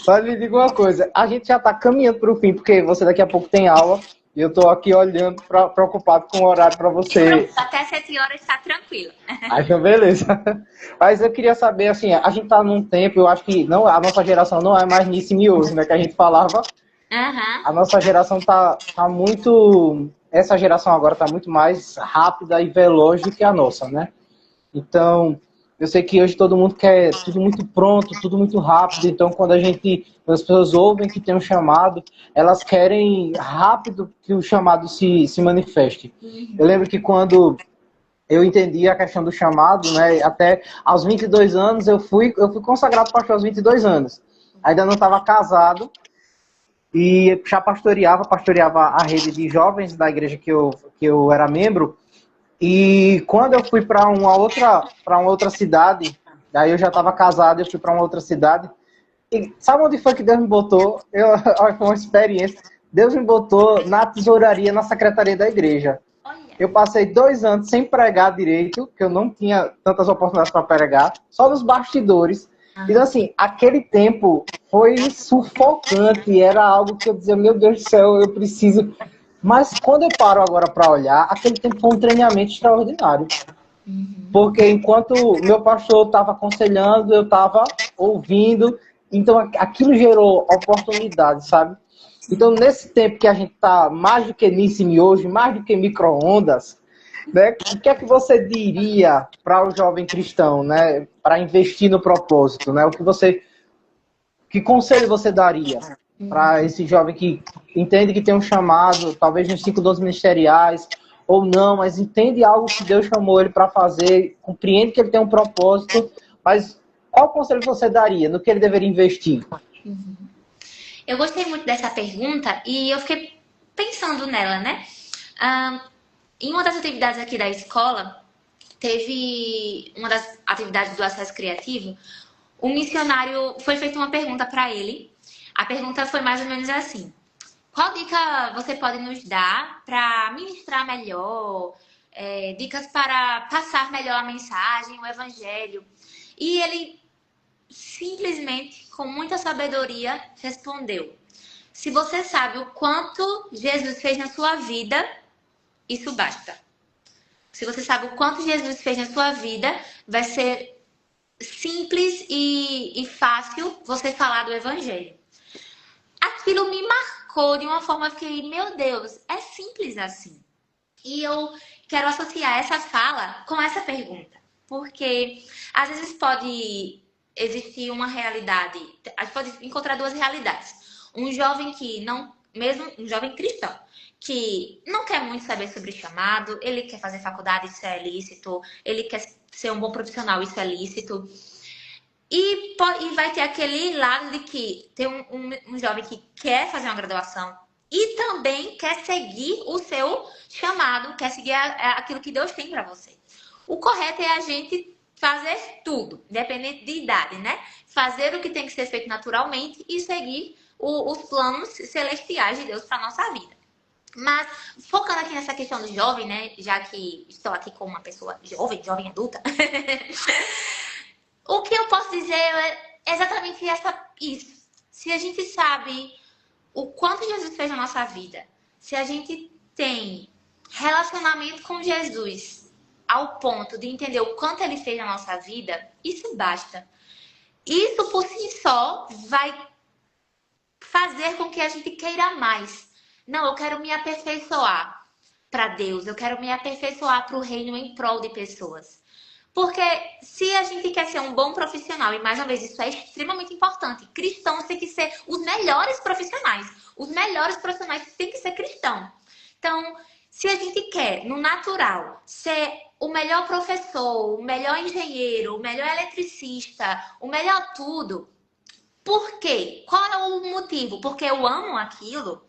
Mas me diga uma coisa, a gente já está caminhando para o fim, porque você daqui a pouco tem aula, e eu estou aqui olhando, preocupado com o horário para você. Até 7 horas está tranquilo. Então, beleza. Mas eu queria saber, assim, a gente está num tempo, eu acho que não, a nossa geração não é mais nisso e mioso, né, que a gente falava. A nossa geração tá muito... Essa geração agora está muito mais rápida e veloz do que a nossa, né? Então, eu sei que hoje todo mundo quer tudo muito pronto, tudo muito rápido. Então, quando as pessoas ouvem que tem um chamado, elas querem rápido que o chamado se manifeste. Eu lembro que quando eu entendi a questão do chamado, né? Até aos 22 anos, eu fui consagrado pastor aos 22 anos. Ainda não estava casado. E já pastoreava a rede de jovens da igreja que eu era membro. E quando eu fui para uma outra cidade, daí eu já estava casado, eu fui para uma outra cidade. E sabe onde foi que Deus me botou? Olha, foi uma experiência. Deus me botou na tesouraria, na secretaria da igreja. Eu passei 2 anos sem pregar direito, que eu não tinha tantas oportunidades para pregar, só nos bastidores. Então, assim, aquele tempo foi sufocante, era algo que eu dizia, meu Deus do céu, eu preciso... Mas quando eu paro agora para olhar, aquele tempo foi um treinamento extraordinário. Porque enquanto meu pastor estava aconselhando, eu estava ouvindo, então aquilo gerou oportunidade, sabe? Então, nesse tempo que a gente está mais do que nisso e hoje, mais do que micro-ondas, né? O que é que você diria para o jovem cristão, né? Para investir no propósito, né? Que conselho você daria para esse jovem que entende que tem um chamado, talvez nos 5 dons ministeriais, ou não, mas entende algo que Deus chamou ele para fazer, compreende que ele tem um propósito, mas qual conselho você daria no que ele deveria investir? Eu gostei muito dessa pergunta e eu fiquei pensando nela, né? Em uma das atividades aqui da escola, teve uma das atividades do acesso criativo, o missionário foi feita uma pergunta para ele. A pergunta foi mais ou menos assim: qual dica você pode nos dar para ministrar melhor? Dicas para passar melhor a mensagem, o evangelho? E ele simplesmente, com muita sabedoria, respondeu: se você sabe o quanto Jesus fez na sua vida, isso basta. Se você sabe o quanto Jesus fez na sua vida, vai ser simples e fácil você falar do evangelho. Aquilo me marcou de uma forma que eu fiquei, meu Deus, é simples assim. E eu quero associar essa fala com essa pergunta. Porque às vezes pode existir uma realidade, a gente pode encontrar 2 realidades. Um jovem que não, mesmo um jovem cristão, que não quer muito saber sobre chamado, ele quer fazer faculdade, isso é lícito, ele quer ser um bom profissional, isso é lícito. E vai ter aquele lado de que tem um jovem que quer fazer uma graduação e também quer seguir o seu chamado, quer seguir aquilo que Deus tem para você. O correto é a gente fazer tudo, independente de idade, né? Fazer o que tem que ser feito naturalmente e seguir os planos celestiais de Deus para nossa vida. Mas, focando aqui nessa questão do jovem, né? Já que estou aqui com uma pessoa jovem adulta. O que eu posso dizer é exatamente isso. Se a gente sabe o quanto Jesus fez na nossa vida, se a gente tem relacionamento com Jesus ao ponto de entender o quanto ele fez na nossa vida, isso basta. Isso por si só vai fazer com que a gente queira mais. Não, eu quero me aperfeiçoar para Deus, eu quero me aperfeiçoar para o reino em prol de pessoas. Porque se a gente quer ser um bom profissional, e mais uma vez isso é extremamente importante, cristãos têm que ser os melhores profissionais. Os melhores profissionais têm que ser cristãos. Então, se a gente quer, no natural, ser o melhor professor, o melhor engenheiro, o melhor eletricista, o melhor tudo, por quê? Qual é o motivo? Porque eu amo aquilo?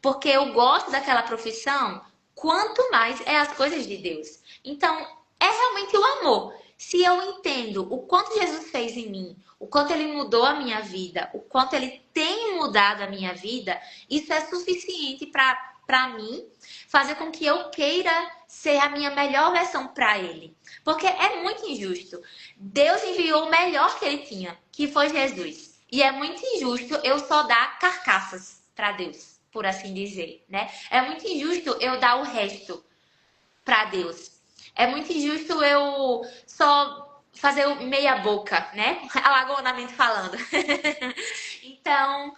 Porque eu gosto daquela profissão? Quanto mais é as coisas de Deus. Então, é realmente o amor. Se eu entendo o quanto Jesus fez em mim, o quanto ele mudou a minha vida, o quanto ele tem mudado a minha vida, isso é suficiente para mim fazer com que eu queira ser a minha melhor versão para ele. Porque é muito injusto. Deus enviou o melhor que ele tinha, que foi Jesus. E é muito injusto eu só dar carcaças para Deus, por assim dizer, né? É muito injusto eu dar o resto para Deus. É muito injusto eu só fazer meia boca, né? Alagoanamente falando. Então,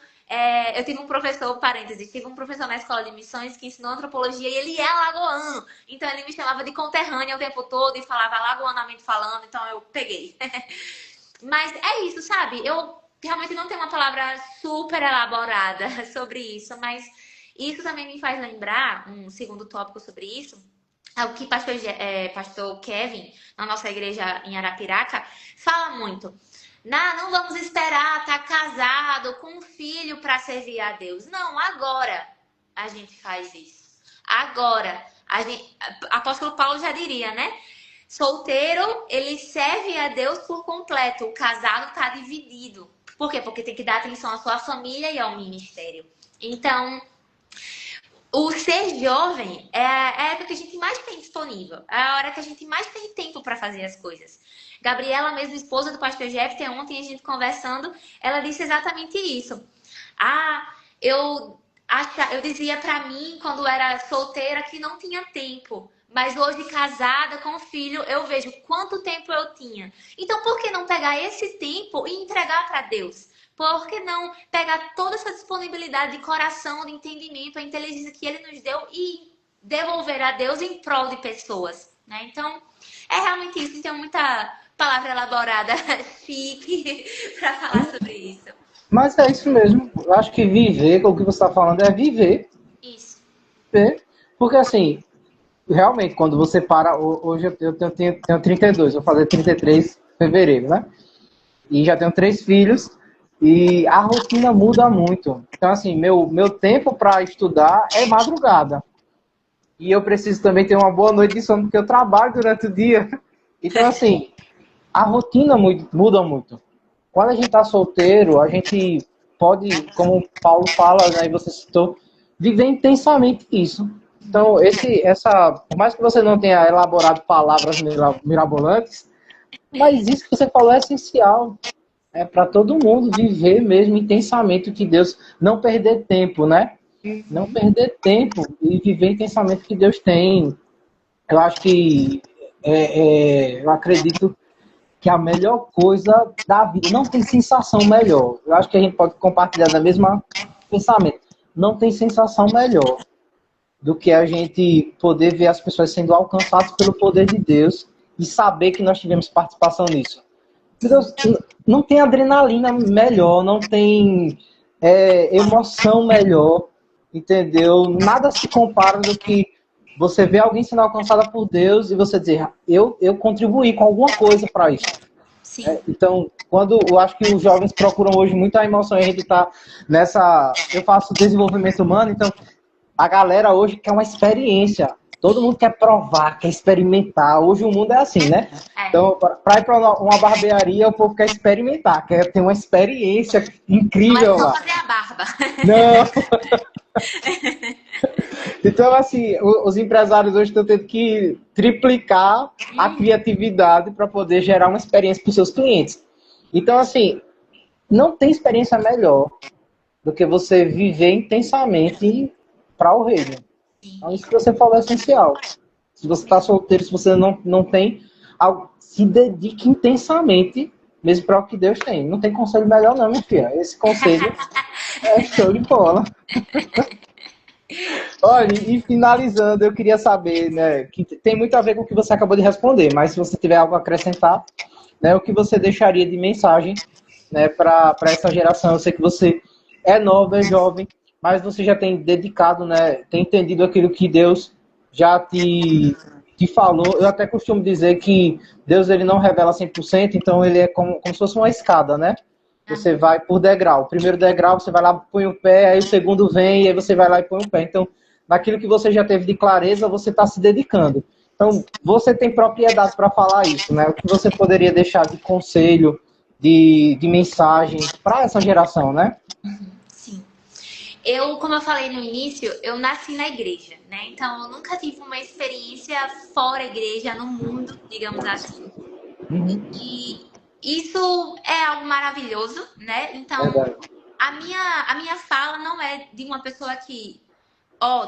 eu tive um professor, parênteses, tive um professor na escola de missões que ensinou antropologia e ele é alagoano. Então, ele me chamava de conterrânea o tempo todo e falava alagoanamente falando, então eu peguei. Mas é isso, sabe? Eu realmente não tenho uma palavra super elaborada sobre isso, mas isso também me faz lembrar, um segundo tópico sobre isso, é o que pastor Kevin, na nossa igreja em Arapiraca, fala muito. Não vamos esperar estar casado com um filho para servir a Deus. Não, agora a gente faz isso. Agora, apóstolo Paulo já diria, né? Solteiro, ele serve a Deus por completo. O casado está dividido. Por quê? Porque tem que dar atenção à sua família e ao ministério. Então, o ser jovem é a época que a gente mais tem disponível. É a hora que a gente mais tem tempo para fazer as coisas. Gabriela, mesmo esposa do pastor Jeff, ontem a gente conversando, ela disse exatamente isso. Eu dizia para mim, quando era solteira, que não tinha tempo. Mas hoje, casada, com filho, eu vejo quanto tempo eu tinha. Então, por que não pegar esse tempo e entregar para Deus? Por que não pegar toda essa disponibilidade de coração, de entendimento, a inteligência que Ele nos deu e devolver a Deus em prol de pessoas, né? Então, é realmente isso. Não tem muita palavra elaborada, chique, para falar sobre isso. Mas é isso mesmo. Eu acho que viver, o que você está falando, é viver. Isso. Porque, assim, realmente, quando você para... Hoje eu tenho 32, vou fazer 33 em fevereiro, né? E já tenho 3 filhos. E a rotina muda muito. Então, assim, meu tempo para estudar é madrugada. E eu preciso também ter uma boa noite de sono, porque eu trabalho durante o dia. Então, assim, a rotina muda muito. Quando a gente está solteiro, a gente pode, como o Paulo fala, né, e você citou, viver intensamente isso. Então, por mais que você não tenha elaborado palavras mirabolantes, mas isso que você falou é essencial. É para todo mundo viver mesmo intensamente o que Deus... Não perder tempo, né? Não perder tempo e viver intensamente o que Deus tem. Eu acho que... eu acredito que a melhor coisa da vida... Não tem sensação melhor. Eu acho que a gente pode compartilhar da mesma pensamento. Não tem sensação melhor do que a gente poder ver as pessoas sendo alcançadas pelo poder de Deus e saber que nós tivemos participação nisso. Deus, não tem adrenalina melhor, não tem emoção melhor, entendeu? Nada se compara do que você ver alguém sendo alcançada por Deus e você dizer, eu contribuí com alguma coisa para isso. Sim. Então, quando eu acho que os jovens procuram hoje muita emoção, a gente está nessa... Eu faço desenvolvimento humano, então a galera hoje quer uma experiência. Todo mundo quer provar, quer experimentar. Hoje o mundo é assim, né? Então, para ir para uma barbearia, o povo quer experimentar, quer ter uma experiência incrível Não é só lá. fazer a barba. Não. Então, assim, os empresários hoje estão tendo que triplicar a criatividade para poder gerar uma experiência para os seus clientes. Então, assim, não tem experiência melhor do que você viver intensamente para o reino. Então, isso que você falou é essencial. Se você está solteiro, se você não tem algo, se dedique intensamente mesmo para o que Deus tem. Não tem conselho melhor não, minha filha. Esse conselho é show de bola. Olha, e finalizando, eu queria saber, né, que tem muito a ver com o que você acabou de responder, mas se você tiver algo a acrescentar, né, o que você deixaria de mensagem, né, para essa geração? Eu sei que você é nova, é jovem, mas você já tem dedicado, né, tem entendido aquilo que Deus já te falou. Eu até costumo dizer que Deus ele não revela 100%, então ele é como se fosse uma escada, né? Você vai por degrau. O primeiro degrau, você vai lá, põe o pé, aí o segundo vem, e aí você vai lá e põe o pé. Então, naquilo que você já teve de clareza, você está se dedicando. Então, você tem propriedade para falar isso, né? O que você poderia deixar de conselho, de mensagem para essa geração, né? Sim. Como eu falei no início, eu nasci na igreja, né? Então, eu nunca tive uma experiência fora igreja, no mundo, digamos assim. E isso é algo maravilhoso, né? Então, a minha fala não é de uma pessoa que,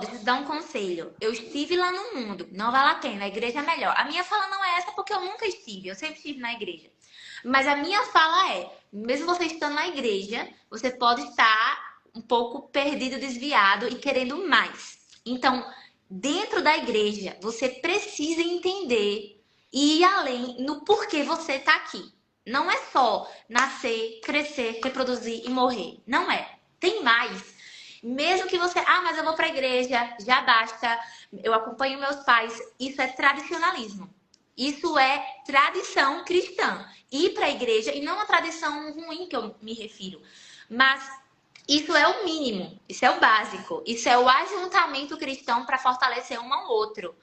deixa eu te dar um conselho. Eu estive lá no mundo, não vale a pena, a igreja é melhor. A minha fala não é essa porque eu nunca estive, eu sempre estive na igreja. Mas a minha fala é, mesmo você estando na igreja, você pode estar um pouco perdido, desviado e querendo mais. Então, dentro da igreja, você precisa entender e ir além no porquê você está aqui. Não é só nascer, crescer, reproduzir e morrer. Não é. Tem mais. Mesmo que você, mas eu vou para a igreja, já basta, eu acompanho meus pais. Isso é tradicionalismo. Isso é tradição cristã. Ir para a igreja, e não uma tradição ruim que eu me refiro, mas isso é o mínimo, isso é o básico, isso é o ajuntamento cristão para fortalecer um ao outro.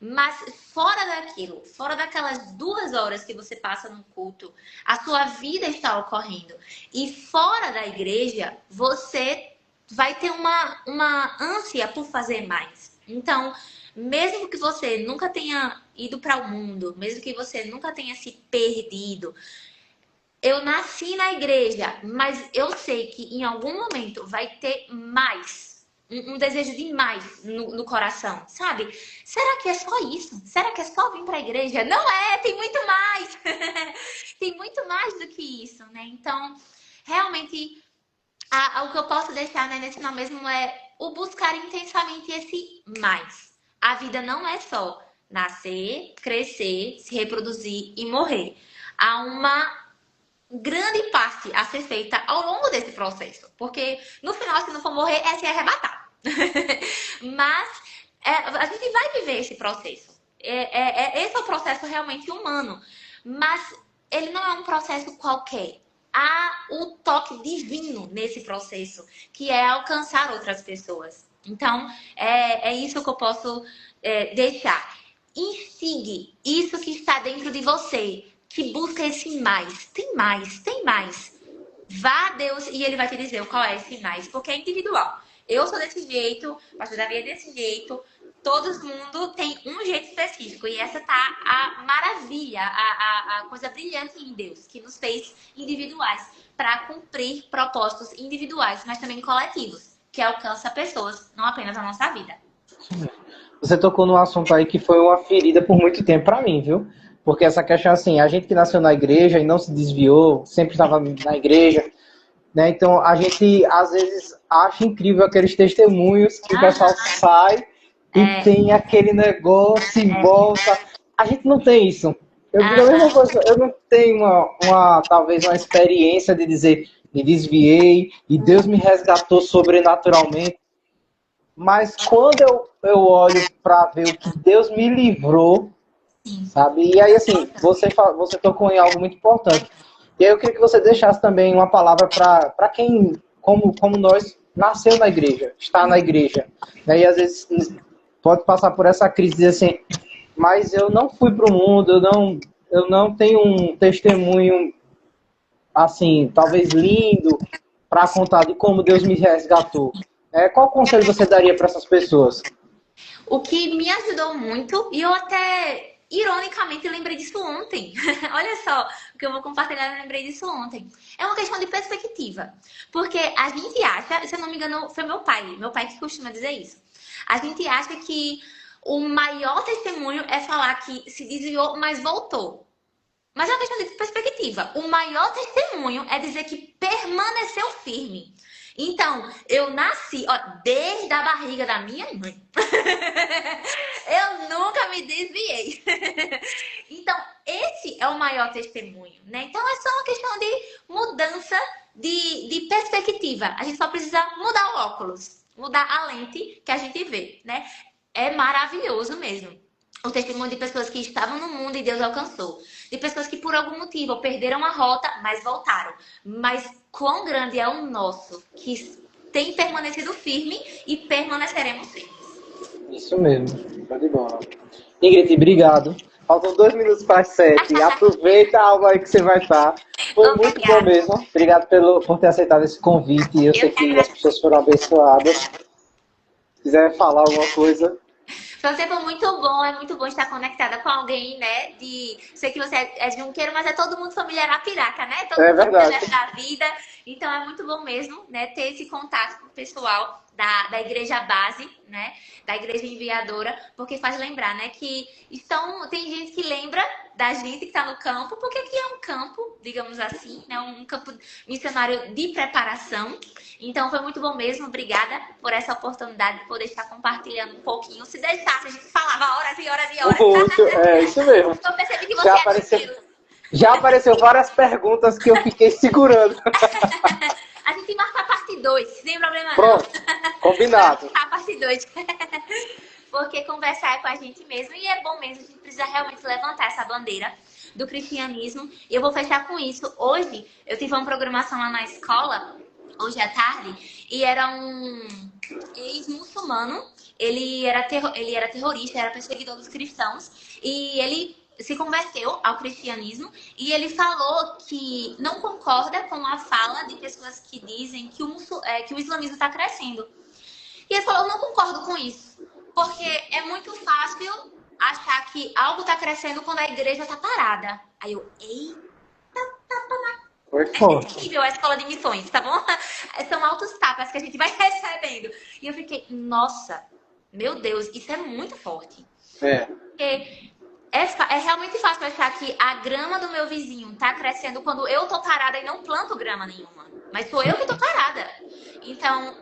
Mas fora daquilo, fora daquelas 2 horas que você passa no culto, a sua vida está ocorrendo. E fora da igreja, você vai ter uma ânsia por fazer mais. Então, mesmo que você nunca tenha ido para o mundo, mesmo que você nunca tenha se perdido, eu nasci na igreja, mas eu sei que em algum momento vai ter mais. Um desejo de mais no coração, sabe? Será que é só isso? Será que é só vir para a igreja? Não é, tem muito mais. Tem muito mais do que isso, né? Então, realmente, o que eu posso deixar, né, nesse final mesmo é o buscar intensamente esse mais. A vida não é só nascer, crescer, se reproduzir e morrer. Há uma grande parte a ser feita ao longo desse processo. Porque no final, se não for morrer, é se arrebatar. Mas a gente vai viver esse processo. Esse é o processo realmente humano. Mas ele não é um processo qualquer. Há o toque divino nesse processo, que é alcançar outras pessoas. Então, é isso que eu posso deixar. Instigue isso que está dentro de você, que busca esse mais. Tem mais, tem mais. Vá a Deus e Ele vai te dizer qual é esse mais, porque é individual. Eu sou desse jeito, o pastor Davi é desse jeito, todo mundo tem um jeito específico. E essa tá a maravilha, a coisa brilhante em Deus, que nos fez individuais, para cumprir propósitos individuais, mas também coletivos, que alcança pessoas, não apenas a nossa vida. Você tocou num assunto aí que foi uma ferida por muito tempo para mim, viu? Porque essa questão, assim, a gente que nasceu na igreja e não se desviou, sempre estava na igreja, né? Então, a gente, às vezes, acha incrível aqueles testemunhos que o pessoal sai e tem aquele negócio e volta. A gente não tem isso. Eu digo a mesma coisa, eu não tenho talvez uma experiência de dizer, me desviei e Deus me resgatou sobrenaturalmente. Mas quando eu olho para ver o que Deus me livrou, sabe? E aí, assim, você tocou em algo muito importante. E aí eu queria que você deixasse também uma palavra para quem, como nós, nasceu na igreja, está na igreja. Né? E às vezes pode passar por essa crise e dizer assim, mas eu não fui para o mundo, eu não tenho um testemunho, assim, talvez lindo, para contar de como Deus me resgatou. Qual conselho você daria para essas pessoas? O que me ajudou muito, e eu até, ironicamente, lembrei disso ontem. Olha só o que eu vou compartilhar, eu lembrei disso ontem. É uma questão de perspectiva. Porque a gente acha, se eu não me engano, foi meu pai que costuma dizer isso. A gente acha que o maior testemunho é falar que se desviou, mas voltou. Mas é uma questão de perspectiva. O maior testemunho é dizer que permaneceu firme. Então, eu nasci, ó, desde a barriga da minha mãe. Eu nunca me desviei. Então, esse é o maior testemunho, né? Então, é só uma questão de mudança de perspectiva. A gente só precisa mudar o óculos, mudar a lente que a gente vê, né? É maravilhoso mesmo. O testemunho de pessoas que estavam no mundo e Deus alcançou. De pessoas que por algum motivo perderam a rota, mas voltaram. Mas quão grande é o nosso, que tem permanecido firme e permaneceremos firmes. Isso mesmo, tá de bola. Ingrid, obrigado. Faltam 2 minutos para as 7. Aproveita a aula aí que você vai estar. Foi muito bom mesmo. Obrigado por ter aceitado esse convite. Eu sei que as pessoas foram abençoadas. Se quiser falar alguma coisa... Foi um tempo muito bom estar conectada com alguém, né? Sei que você é de Junqueiro, mas é todo mundo familiar a Piraca, né? Todo mundo familiar da vida. Então é muito bom mesmo, né? Ter esse contato com o pessoal da igreja base, né? Da igreja enviadora, porque faz lembrar, né? Que tem gente que lembra da gente que está no campo, porque aqui é um campo, digamos assim, né? Um campo missionário de preparação. Então foi muito bom mesmo, obrigada por essa oportunidade de poder estar compartilhando um pouquinho. Se deixasse, a gente falava horas e horas e horas. É isso mesmo. Eu percebi que você já apareceu várias perguntas que eu fiquei segurando. A gente marca a parte 2, sem problema Pronto, não. Combinado. A parte 2. Porque conversar é com a gente mesmo e é bom mesmo, a gente precisa realmente levantar essa bandeira do cristianismo. E eu vou fechar com isso. Hoje, eu tive uma programação lá na escola, hoje à tarde, e era um ex-muçulmano. Ele era terrorista, era perseguidor dos cristãos, e ele se converteu ao cristianismo, e ele falou que não concorda com a fala de pessoas que dizem que o islamismo está crescendo. E ele falou, eu não concordo com isso, porque é muito fácil achar que algo está crescendo quando a igreja está parada. Aí eu, eita, Foi forte. É terrível a escola de missões, tá bom? São altos tapas que a gente vai recebendo. E eu fiquei, nossa, meu Deus, isso é muito forte. Porque é realmente fácil achar que a grama do meu vizinho tá crescendo quando eu tô parada e não planto grama nenhuma. Mas sou eu que tô parada. Então,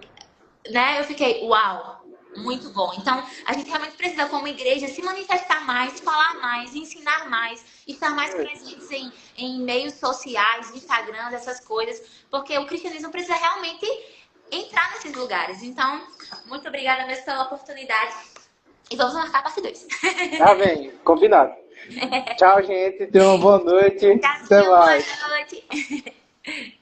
né, eu fiquei, uau, muito bom. Então, a gente realmente precisa, como igreja, se manifestar mais, falar mais, ensinar mais, estar mais presentes em meios sociais, Instagram, essas coisas, porque o cristianismo precisa realmente entrar nesses lugares. Então, muito obrigada mesmo pela oportunidade. E vamos marcar a parte 2. Tá bem, combinado. Tchau, gente. Tenham uma boa noite. Tchau, Até mais. boa noite.